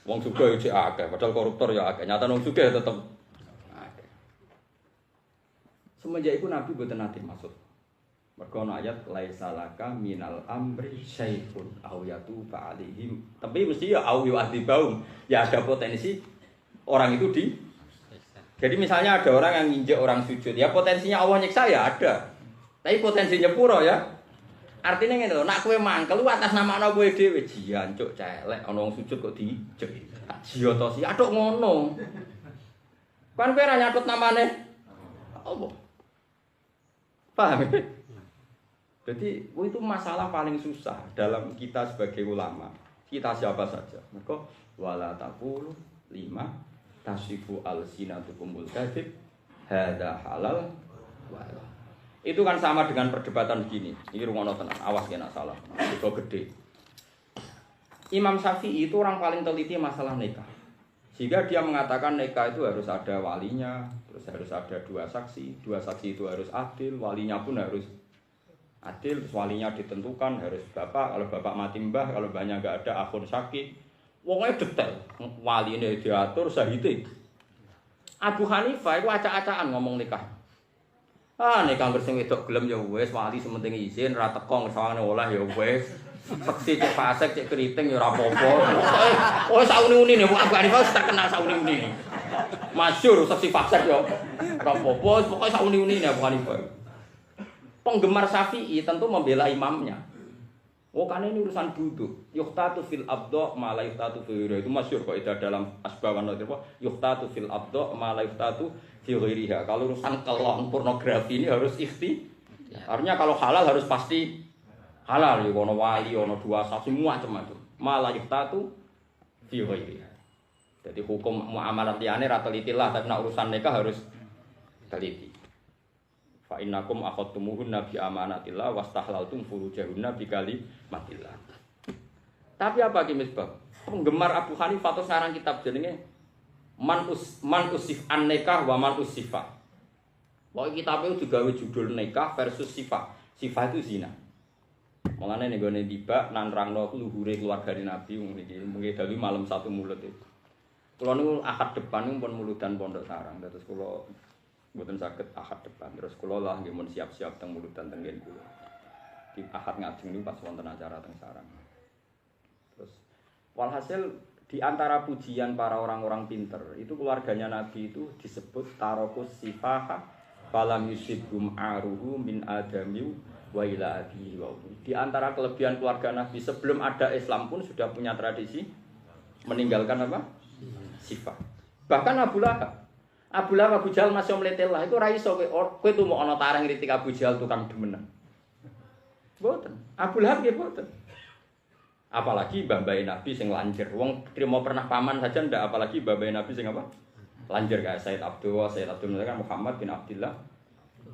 Wong sugih cek akeh, padahal koruptor ya akeh. Nyata wong sugih tetep akeh. Semenjak itu Nabi mboten nate maksud. Mergo ana ayat laisa laka minal amri syai'un aw yatuba alaihim. Tapi mesti ya au yu'adzibaum. Ya ada potensi orang itu jadi misalnya ada orang yang nginjek orang sujud, ya potensinya Allah nyiksa ya ada. Tapi potensinya pura ya. Artinya ngene lho, nek kowe mangkel atas nama ana kowe dhewe jian cuk celek ana wong sujud kok dijek. Jiya to si atuk ngono. Kan kowe ra nyatut namane Allah. Paham ya? Jadi itu masalah paling susah dalam kita sebagai ulama. Kita siapa saja. Maka wala taqulu lima tasifu alsinatukumul kadzib hadza halal wala. Itu kan sama dengan perdebatan begini. Ini rungono tenan, awas kena salah. Itu gede. Imam Syafi'i itu orang paling teliti masalah nikah. Sehingga dia mengatakan nikah itu harus ada walinya, terus harus ada dua saksi itu harus adil, walinya pun harus adil, terus walinya ditentukan harus bapak, kalau bapak mati mbah, kalau mbahnya enggak ada akhun syakik. Wongnya detail, wali ini diatur sahite. Abu Hanifah itu acak-acakan ngomong nikah. Nikah bersing wedok gelem ya wis, wali sementing izin, ra teko ngersawangane oleh ya wis. Peksi cek fasek cek keriting ya ora apa-apa. Oh sauni-uni nih Abu Hanifah wis terkenal sauni-uni. Masyhur saksi fasek ya. Ora apa-apa, pokoke sauni-uni nih Abu Hanifah. Penggemar Syafi'i tentu membela imamnya. Oh kan ini urusan duduk. Yuhtatu fil abdo ma la yuhtatu fi ghairiha. Itu masyhur kok itu dalam asbaban apa? Yuhtatu fil abdo ma la yuhtatu fi ghairiha. Kalau urusan kelon pornografi ini harus artinya kalau halal harus pasti halal. Ya ono wali, ono dua saksi macam-macam. Ma la yuhtatu fi ghairiha. Jadi hukum muamalah liyane ra telitilah, tapi nek urusan nikah harus teliti. Fa innakum akhadtumuhunna bi amanatillah wastahlaltum furujahunna bi kalimatillah. Tapi apa ki misbah? Penggemar Abu Hanifah atau sekarang kitab jenenge Man usif an nikah wa man usifah. Pokoke kitabe digawe judul nikah versus sifah. Sifah itu zina. Mulane ning gone tiba nan rangno luhure keluarga Nabi niki mungkin dalu malam satu mulut itu. Kula niku akad depan niku pun muludan Pondok Sarang. Terus kula mboten saged akad depan. Terus kula lah nggih mun siap-siap teng muludan teng kene kula. Di akad ngajeng niku pas wonten acara teng Sarang. Terus walhasil di antara pujian para orang-orang pinter itu keluarganya Nabi itu disebut tarokus sifaha falam yusibhum aruhu min adamiu wa ila abihi wa ummi. Di antara kelebihan keluarga Nabi sebelum ada Islam pun sudah punya tradisi meninggalkan apa? Sifat. Bahkan Abu Lahab, Abu Jahal masih meletelah itu ra iso kowe tuh mau ana tareng kritik Abu Jahal tukang demenan. Mboten. Abu Lahab nggih mboten. Apalagi mbah-mbah Nabi sing lanjir. Wong trimo pernah paman saja ndak apalagi mbah-mbah Nabi sing apa? Lanjir kayak Said Abdul kan Muhammad bin Abdullah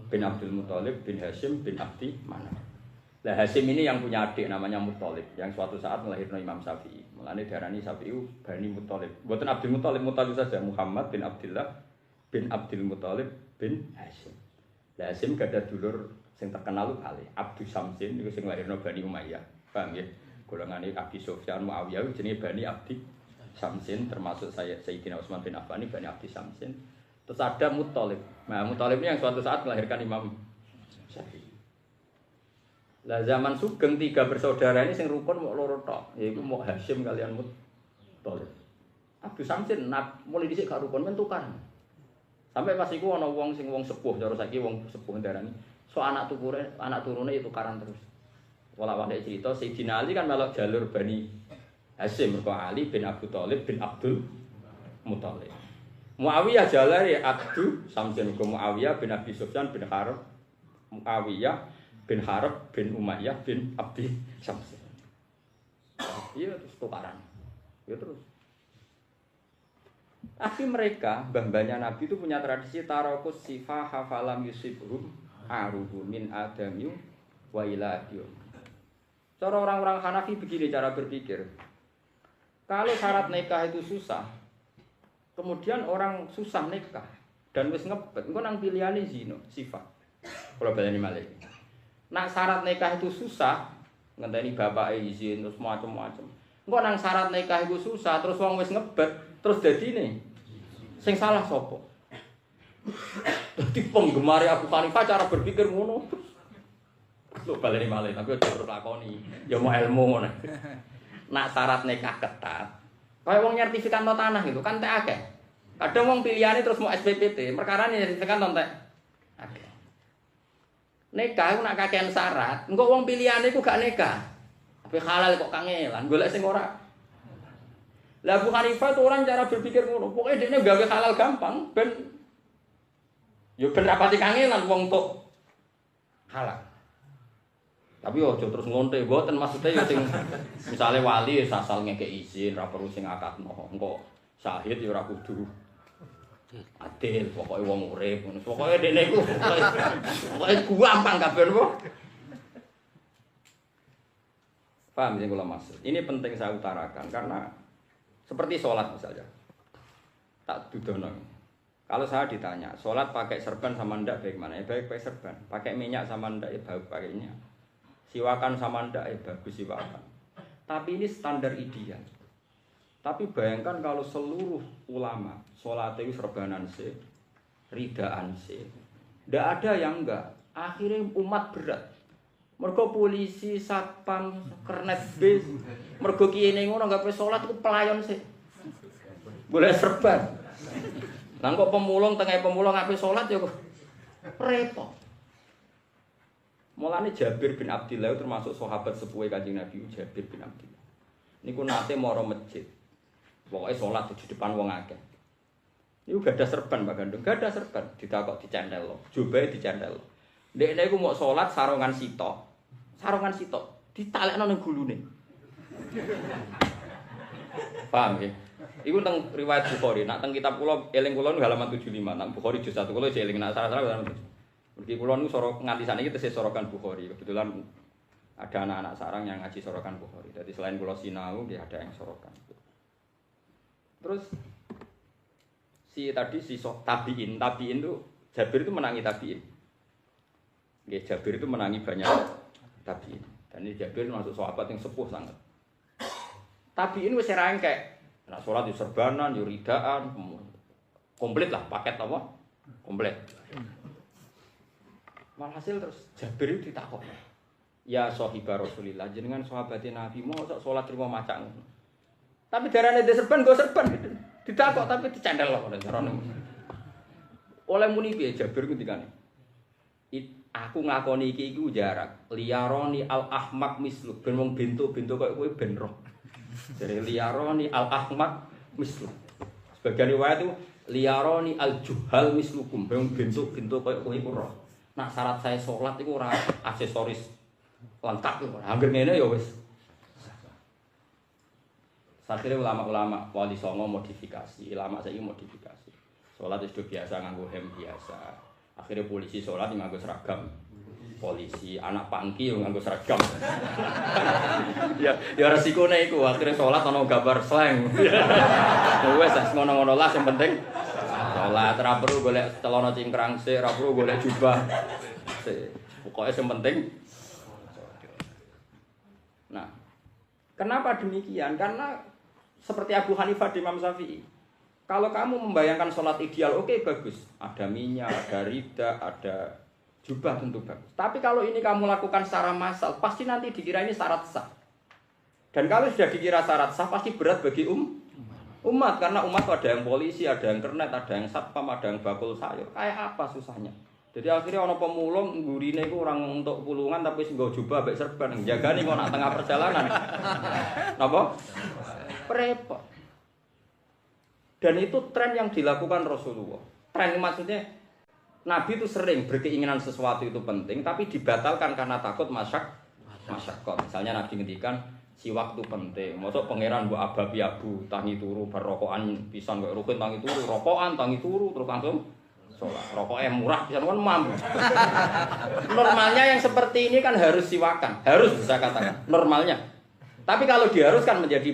bin Abdul Muthalib bin Hashim bin Abdi Manaf. Lah Hashim ini yang punya adik namanya Muthalib yang suatu saat melahirkan Imam Syafi'i. Mulane diarani Syafi'i Bani Muthalib. Mboten Abdul Muthalib saja Muhammad bin Abdullah bin Abdul Muthalib bin Hashim. Lah Hashim gadah dulur sing terkenal kali Abdus Samsin niku sing lahirno Bani Umayyah. Paham nggih? Golongane Abi Sufyan Muawiyah jenenge Bani Abdi Samsin termasuk saya Sayyidina Utsman bin Affan ini Bani Abdi Samsin. Terus ada Muthalib. Nah, Muthalib ini yang suatu saat melahirkan Imam Syafi'i. Lah zaman Sugeng tiga bersaudara ini sing rukun mau loro tok, yaiku mau Hashim kalian Muthalib. Abdi Samsin mulai dhisik gak rukun men tukaran. Sampai pas iku ana wong sing wong sepuh cara saiki wong sepuh ndarani. So anak turune itu tukaran terus. Wala-wala cerita Sayyidina Ali kan melok jalur Bani Hashim mergo Ali bin Abu Thalib bin Abdul Muthalib. Muawiyah jalare Abdu Samsin mergo Muawiyah bin Abi Sufyan bin Harb. Muawiyah bin Harb bin Umayyah bin Abdi Samsin. Iya terus tukaran. Ya terus. Tapi mereka, mbah-mbahnya Nabi itu punya tradisi tarokus sifah hafalam yusibhum aruhu min adamiu wa ila adiyum. Cara orang-orang Hanafi begini cara berpikir. Kalau syarat nikah itu susah, kemudian orang susah nikah dan wis ngebet, engko nang pilihane zina, sifat. Kalau baleni malih. Nak syarat nikah itu susah, ngenteni bapak izin terus macam-macam. Engko nang syarat nikah itu susah, terus wong wis ngebet, terus dadine sing salah sapa? Dadi penggemar Abu Hanifah cara berpikir ngono. Lho baleni malih tapi aja berlakoni. Ya mau ilmu ngono. Nak syarat nikah ketat. Kayak wong nyertifikat no tanah gitu kan teh akeh. Kadang wong pilihane terus mau SPPT, perkarane nyertifikat no teh akeh. Nikah nak kakean syarat, engko wong pilihane iku gak nikah. Tapi halal kok kangelan, golek sing ora. Lah Abu Hanifah itu orang cara berpikir ngono. Pokoke dekne gawe halal gampang ben yo ben rapati kangelan wong tok halal. Tapi ojo terus ngonte, mboten maksudnya ya sing misale wali asal ngekek izin, ra perlu sing akadno. Engko syahid ya ora kudu adil, pokoke wong urip ngono. Pokoke dekne iku pokoke gampang kabeh napa. Paham sing kula maksud. Ini penting saya utarakan karena seperti sholat misalnya. Tak dudono. Kalau saya ditanya, sholat pakai serban sama ndak baik mana? Ya baik pakai serban. Pakai minyak sama ndak ya baik pakai minyak. Siwakan sama ndak ya bagus siwakan. Tapi ini standar ideal. Tapi bayangkan kalau seluruh ulama sholat itu serbanan sih, ridaan sih. Ndak ada yang enggak. Akhirnya umat berat. Mergo polisi, satpam, kernet bis, mergo kiye ning ngono gawe salat ku pelayon sih. Boleh serban. Lah kok pemulung tengah pemulung ngape salat ya kok repot. Mulane Jabir bin Abdillah termasuk sahabat sepuhe Kanjeng Nabi Jabir bin Abdillah. Niku nate mara masjid. Pokoke salat di depan wong akeh. Niku gak ada serban Pak Gandung, gak ada serban, ditakok dicendel lho, jubahe dicendel. Dekne iku mau salat sarongan sitok. Sarongan sitok ditalekno ning gulune. Paham nggih? Iku teng riwayat Bukhari, nak teng kitab kula eling kula halaman 75, nang Bukhari juz 1 kula eling nak salah-salah halaman 7. Mergi kula niku sorok nganti saniki tesih sorokan Bukhari. Kebetulan ada anak-anak sarang yang ngaji sorokan Bukhari. Jadi selain kula sinau nggih ada yang sorokan. Terus si tabiin itu Jabir itu menangi tabiin. Nggih Jabir itu menangi banyak tabiin. Dan ini Jabir masuk sahabat yang sepuh sangat. Tapi ini wis rangkek. Nah, sholat di serbanan, di ridaan, komplit lah paket apa? Komplit. Walhasil terus Jabir itu ditakok. Ya sahibah Rasulillah, jenengan sahabatin Nabi mosok sholat terima macang. Tapi darane dhe serban go serban gitu. Ditakok tapi dicandel kok carane. Oleh muni piye Jabir ku dikane. Aku ngakoni iki jarak. Liyaroni al-ahmaq mislu ben wong bento-bento koyo kowe ben roh. Jadi liyaroni al-ahmaq mislu. Sebagian riwayat itu liyaroni al-juhal mislukum ben bento-bento koyo kowe iku roh. Nah syarat saya sholat itu ora aksesoris lengkap itu. Hampir ngene ya wis. Akhirnya ulama-ulama wali songo modifikasi, ulama saiki modifikasi. Sholat itu biasa nganggo hem biasa. Akhirnya polisi sholat nganggo seragam. Polisi anak pangki yang nganggo seragam. ya resikone iku akhirnya sholat ana gambar slang. Wes ngono-ngono lah yang penting sholat ora perlu golek celana cingkrang sik, ora perlu golek jubah. Pokoknya yang penting. Nah, kenapa demikian? Karena seperti Abu Hanifah di Imam Syafi'i. Kalau kamu membayangkan sholat ideal, oke bagus. Ada minyak, ada rida, ada jubah tentu bagus. Tapi kalau ini kamu lakukan secara massal, pasti nanti dikira ini syarat sah. Dan kalau sudah dikira syarat sah, pasti berat bagi umat. Karena umat ada yang polisi, ada yang kernet, ada yang satpam, ada yang bakul sayur. Kayak apa susahnya? Jadi akhirnya orang pemulung, gurine itu orang untuk pulungan tapi nggak jubah, baik serban. Jaga nih kalau nak tengah perjalanan. Apa? Repot. Dan itu tren yang dilakukan Rasulullah. Tren maksudnya Nabi itu sering berkeinginan sesuatu itu penting, tapi dibatalkan karena takut masyaqqah. Misalnya Nabi ngendikan si waktu penting. Mosok pangeran mbok ababi abu tangi turu berrokokan pisan kok rukun tangi turu, rokokan tangi turu terus langsung sholat. Rokoknya murah pisan kan mampu. Normalnya yang seperti ini kan harus siwakan, harus bisa katakan normalnya. Tapi kalau diharuskan menjadi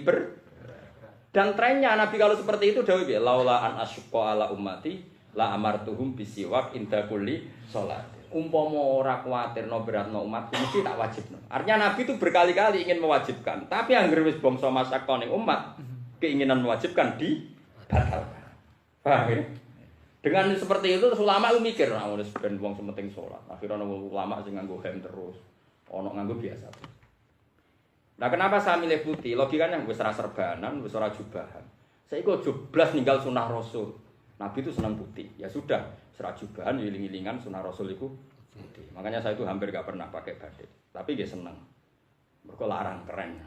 dan trennya Nabi kalau seperti itu dawuh ya laula an asyqa ala ummati la amartuhum bisiwak inda kulli salat. Umpama ora kuwatirno beratno umatku mesti tak wajibno. Artinya Nabi itu berkali-kali ingin mewajibkan, tapi anggere wis bangsa masyarakat ning umat keinginan mewajibkan dibatalkan. Paham ya? Dengan seperti itu ulama lu mikir ora wis ben wong sementing salat. Akhirnya ulama sing nganggo hem terus, ono nganggo biasa. Nah kenapa saya milih putih? Logikanya wis ora serbanan, wis ora jubahan. Saya kok jublas ninggal sunnah Rasul. Nabi itu senang putih. Ya sudah, serah jubahan, iling-ilingan sunnah Rasul itu putih. Makanya saya itu hampir gak pernah pakai batik. Tapi dia senang. Mereka larang, keren.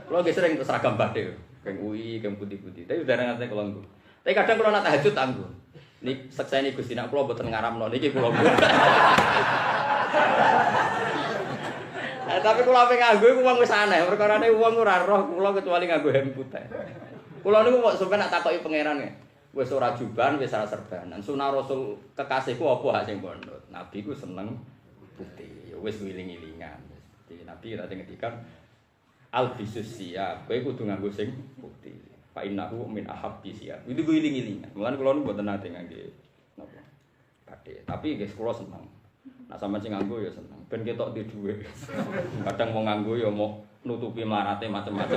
Kalau dia sering seragam batik. Kayak UI, kayak putih-putih. Tapi udah ngerti kalau enggak. Tapi kadang kalau nak tahajud tangguh. Ini seksa ini Gusti nak kula mboten ngaramno niki kula. Tapi kula ape nganggo iku wong wis aneh. Perkarane wong ora roh kula kecuali nganggo hem putih. Kula niku kok sampeyan nak takoki pangeran e. Wis ora jubahan, wis ora serbanan. Sunah Rasul kekasihku apa hak sing pondok? Nabi ku seneng putih. Ya wis wiling-wilingan. Jadi Nabi tadi ngendikan albisus siya, kowe kudu nganggo sing putih. Fa innahu min ahabbi siya. Itu wiling-wilingan. Mulane kula niku mboten nate ngangge napa? Batik. Tapi guys kula seneng. Nah sampeyan sing nganggo ya seneng. Ben ketok di dhuwit. Kadang mau nganggo ya mau nutupi marate macam-macam.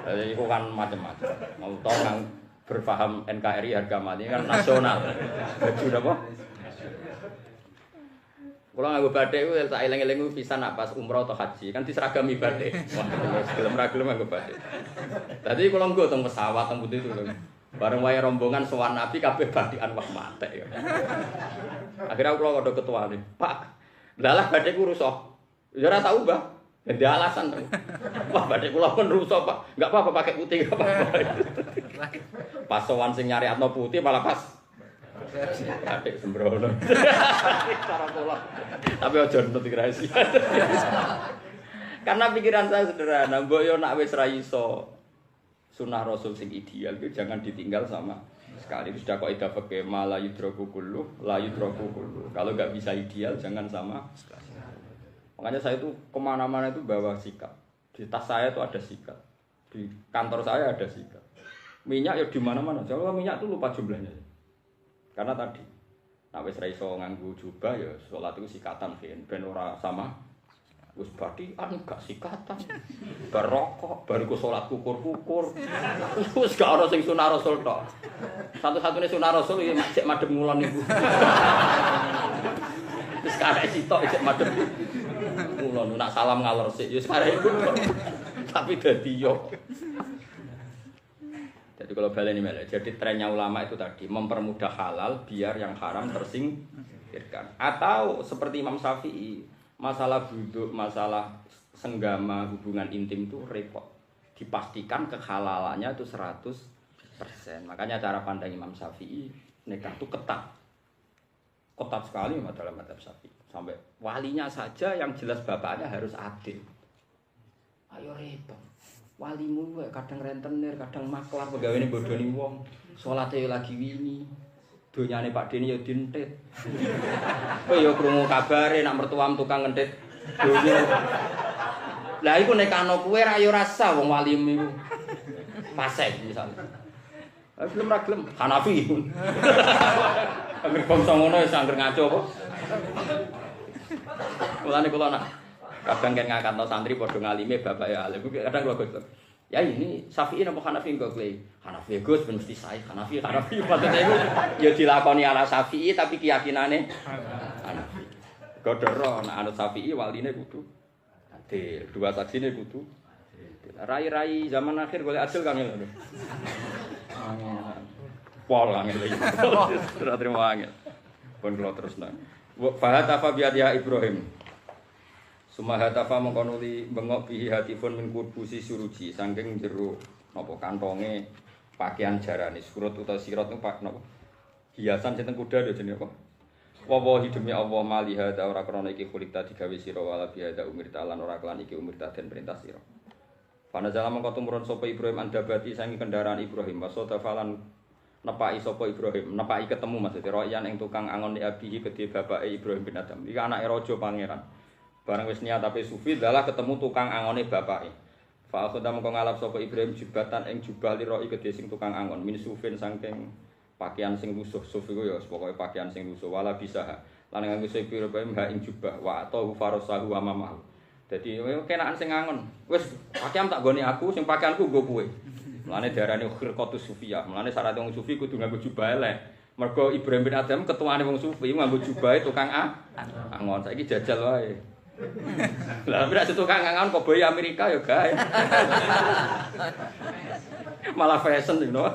Jadi itu kan macam-macam. Mau tahu nang berpaham NKRI harga mati kan nasional. Baju apa? Kalau nganggo batik itu tak eling-eling pisan nak pas umroh atau haji kan diseragami batik. Wah, gelem ra gelem nganggo batik. Tadi kalau nggo teng pesawat teng putih itu. Bareng wae rombongan sowan Nabi kabeh batikan wah mate ya. Akhirnya aku kalau ketua nih, Pak, lalah batik ku rusak. Ya ora tau, Mbah. Ganti alasan. Wah, batik kula pun rusak, Pak. Enggak apa-apa pakai putih enggak apa-apa. Pas sowan sing nyariatno putih malah pas batik sembrono. Cara pola. Tapi aja nututi rahasia. Karena pikiran saya sederhana, mbok yo nak wis ra iso sunah Rasul sing ideal itu jangan ditinggal sama sekali. Itu sudah kaidah fikih la yudraku kullu la yudraku kullu. Kalau enggak bisa ideal jangan sama sekali. Makanya saya itu kemana-mana itu bawa sikat. Di tas saya itu ada sikat. Di kantor saya ada sikat. Minyak ya di mana-mana. Kalau minyak itu lupa jumlahnya. Karena tadi Nek wis ra iso nganggo jubah ya salat iku sikatan ben ora sama. Wis batikan gak sikatan. Bar rokok, bar iku salat kukur-kukur. Wis gak ana sing sunah Rasul tok. Satu-satunya sunah Rasul ya cek madhep ngulon niku. Wis karek sitok cek madhep ngulon nak salam ngalor sik ya karek iku. Tapi dadi yo. Jadi kalau baleni melek, jadi trennya ulama itu tadi mempermudah halal biar yang haram tersingkirkan. Atau seperti Imam Syafi'i, masalah buduk, masalah senggama, hubungan intim itu repot. Dipastikan kehalalannya itu 100%. Makanya cara pandang Imam Syafi'i, nikah itu ketat. Ketat sekali dalam madzhab Syafi'i. Sampai walinya saja yang jelas bapaknya harus adil. Ayo repot. Walimu kadang rentenir, kadang maklar, pegawainya bodoni wong. Sholatnya lagi wingi. Donyane Pak Deni ya dintet. Kowe ya krungu kabare nak mertuam tukang ngentit donya. Lah iku nek ana kowe ra yo rasa wong walimu iku. Pasek misale. Gelem ra gelem Hanafi. Angger bangsa ngono wis angger ngaco apa. Mulane kula nak kadang kan ngakatno santri padha ngalime bapak ya alim. Kadang kula Gus. Ya ini Syafi'i napa Hanafi kok kowe? Hanafi Gus ben mesti sae Hanafi padahal iku ya dilakoni ala Syafi'i tapi keyakinane Hanafi. Godoro nek anut Syafi'i waline kudu adil, dua saksine kudu adil. Rai-rai zaman akhir golek adil kang ngono. Pol kang ngono. Terima angel. Pun kula terusna. Fa hatafa bi Ibrahim. Sumahatafa mengkonuli bengok bihi hatifun min kurbusi suruji saking jero napa kantonge pakaian jarane surut utawa sirot niku pak napa hiasan sinten kuda lho jenenge apa wa hidupnya Allah maliha ta ora krana iki kulita digawe sira wala biada umir talan ora kelan iki umir den perintah sira Pana jala mengko tumurun sapa Ibrahim andabati saking kendaraan Ibrahim wasota falan nepaki sapa Ibrahim nepaki ketemu maksudnya royan ing tukang angon abihi kedhe bapake Ibrahim bin Adam iki anake raja pangeran. Barang wis niat tapi sufi dalah ketemu tukang angone bapake. Fa akhadha mengko ngalap sapa Ibrahim jubatan ing jubah liroi gedhe sing tukang angon min sufin saking pakaian sing lusuh suf iku ya pokoke pakaian sing lusuh wala bisa. Lan nganggo Ibrahim ha ing jubah wa atahu farasahu wa mamahu. Dadi kenaan sing angon. Wis pakaian tak goni aku sing pakaianku nggo kowe. Mulane diarani khirqatus sufiyah. Mulane syarat wong sufi kudu nganggo jubah elek. Mergo Ibrahim bin Adam ketuane wong sufi nganggo jubah tukang angon. Saiki jajal wae. Lah ora tukang angon kok boy Amerika ya gae. Malah fashion you know.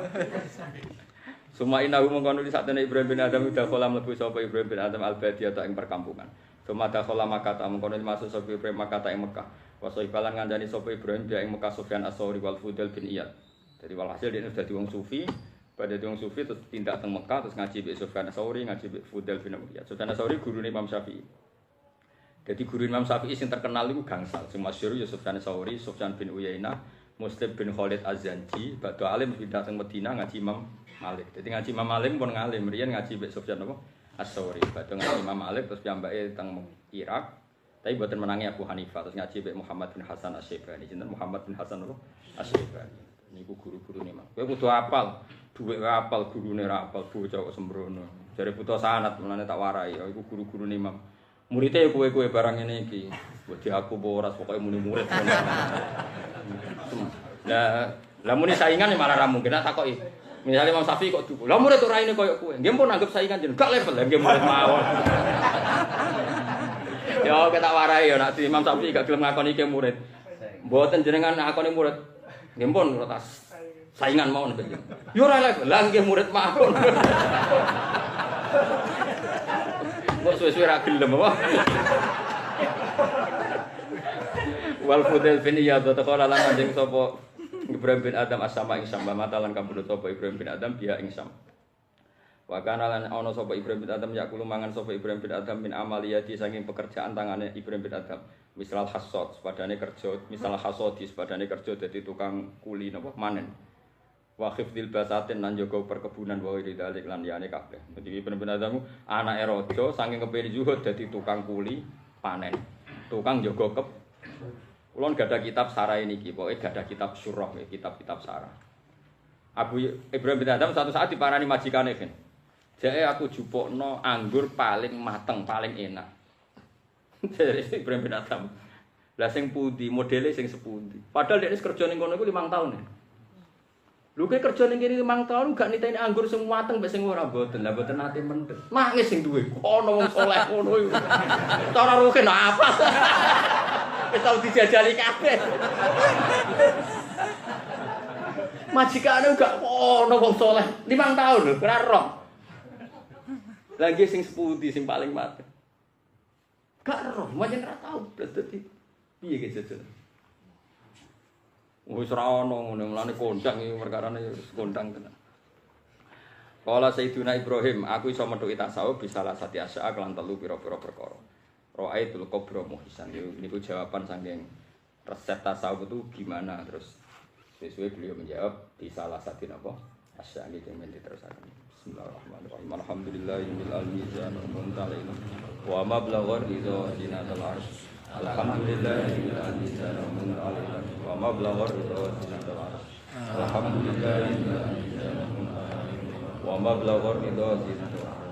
Suma inahu mengkono di sakjane Ibrahim bin Adam udah kala mlebu sapa Ibrahim bin Adam al-Badiyah ta ing perkampungan. Suma dakhala Makkah ta mengkono masuk sapa Ibrahim Makkah ta ing Mekah. Waso ibalan ngandani sapa Ibrahim dia ing Mekah Sufyan As-Sauri wal Fudail bin Iyad. Jadi walhasil dia sudah wong sufi, pada wong sufi terus pindah teng Mekah terus ngaji mbek Sufyan As-Sauri, ngaji mbek Fudail bin Iyad. Sufyan As-Sauri gurune Imam Syafi'i. Jadi guru Imam Syafi'i sing terkenal itu gangsal. Sing masyhur ya Sufyan Ats-Tsauri, Sufyan bin Uyainah, Muslim bin Khalid Az-Zanji, badhe alim pindah teng Madinah ngaji Imam Malik. Jadi ngaji Imam Malik pun ngalim, riyen ngaji mbek Sufyan apa? Ats-Tsauri. Badhe ngaji Imam Malik terus piyambake teng Irak. Tapi boten menangi Abu Hanifah terus ngaji mbek Muhammad bin Hasan Asy-Syaibani. Sinten Muhammad bin Hasan apa? Asy-Syaibani. Niku guru-gurune Imam. Kowe kudu apal, dhuwit apal gurune ra apal bocah kok sembrono. Jare buta sanad mulane tak warai. Iku guru-gurune Imam. Muridnya kue-kue barang ini iki. Buat aku boras pokoknya muni murid. Lah muni saingan ya malah ra mungkin tak takoki. Misalnya Imam Syafi'i kok duku. Lah murid ora ini koyo kowe. Nggih pun anggap saingan jeneng gak level nggih murid mawon. Ya ketak warai ya nek Imam Syafi'i gak gelem ngakoni iki murid. Mboten jenengan ngakoni murid. Nggih pun rotas saingan mawon nggih. Yo ora level. Lah nggih murid mawon. Kok suwe-suwe ra gelem apa? Wal Fudail bin Iyad taqala lan anjing sapa Ibrahim bin Adam as-sama ing Syam matalan kabudut sapa Ibrahim bin Adam biya ing Syam. Wa kana lan ana sapa Ibrahim bin Adam yakulu mangan sapa Ibrahim bin Adam min amaliyati saking pekerjaan tangane Ibrahim bin Adam. Misal hasad sepadane kerja, misal hasadi sepadane kerja dadi tukang kuli napa manen. Wa khifdil basatin lan jaga perkebunan wa iri dalik lan liyane kabeh. Dadi bener-bener adamu anake raja saking kepengin zuhud dadi tukang kuli panen. Tukang jaga keb. Kulon gadah kitab sarah niki, pokoke gadah kitab surah kitab-kitab sarah. Abu Ibrahim bin Adam suatu saat diparani majikane kan. Jake aku jupukno anggur paling mateng, paling enak. Dari Ibrahim bin Adham. Lah sing pundi, modele sing sepundi. Padahal dia kerja ning kono iku 5 tahun. Lho kek kerja ning kene 5 tahun gak niteni anggur sing mateng mek sing ora boten. Lah boten nate mendhet. Nangis sing duwe. Ono wong saleh ngono iku. Cara rugen apa? Wis tau dijajali kabeh. Majikane gak ono wong saleh 5 tahun lho, ora roh. Lagi sing sepundi sing paling mateng. Gak roh, macam ora tau dadi piye ge jajan. Wis ora ono ngene mlane kondang iki perkarane wis kondang tenan. Kala Sayyidina Ibrahim, aku iso metuki tasawuf bisa salah sati asya kelan telu pira-pira perkara. Ra'aitul kubra muhsan niku jawaban saking resep tasawuf itu gimana terus sesuai beliau menjawab di salah satu napa asya iki men diterusaken. Bismillahirrahmanirrahim. Alhamdulillahil alamin wa mablaghur ridha zinatul arsh. Alhamdulillahil alamin wa mablaghur ridha zinatul arsh. Alhamdulillahil alamin wa mablaghur ridha zinatul arsh.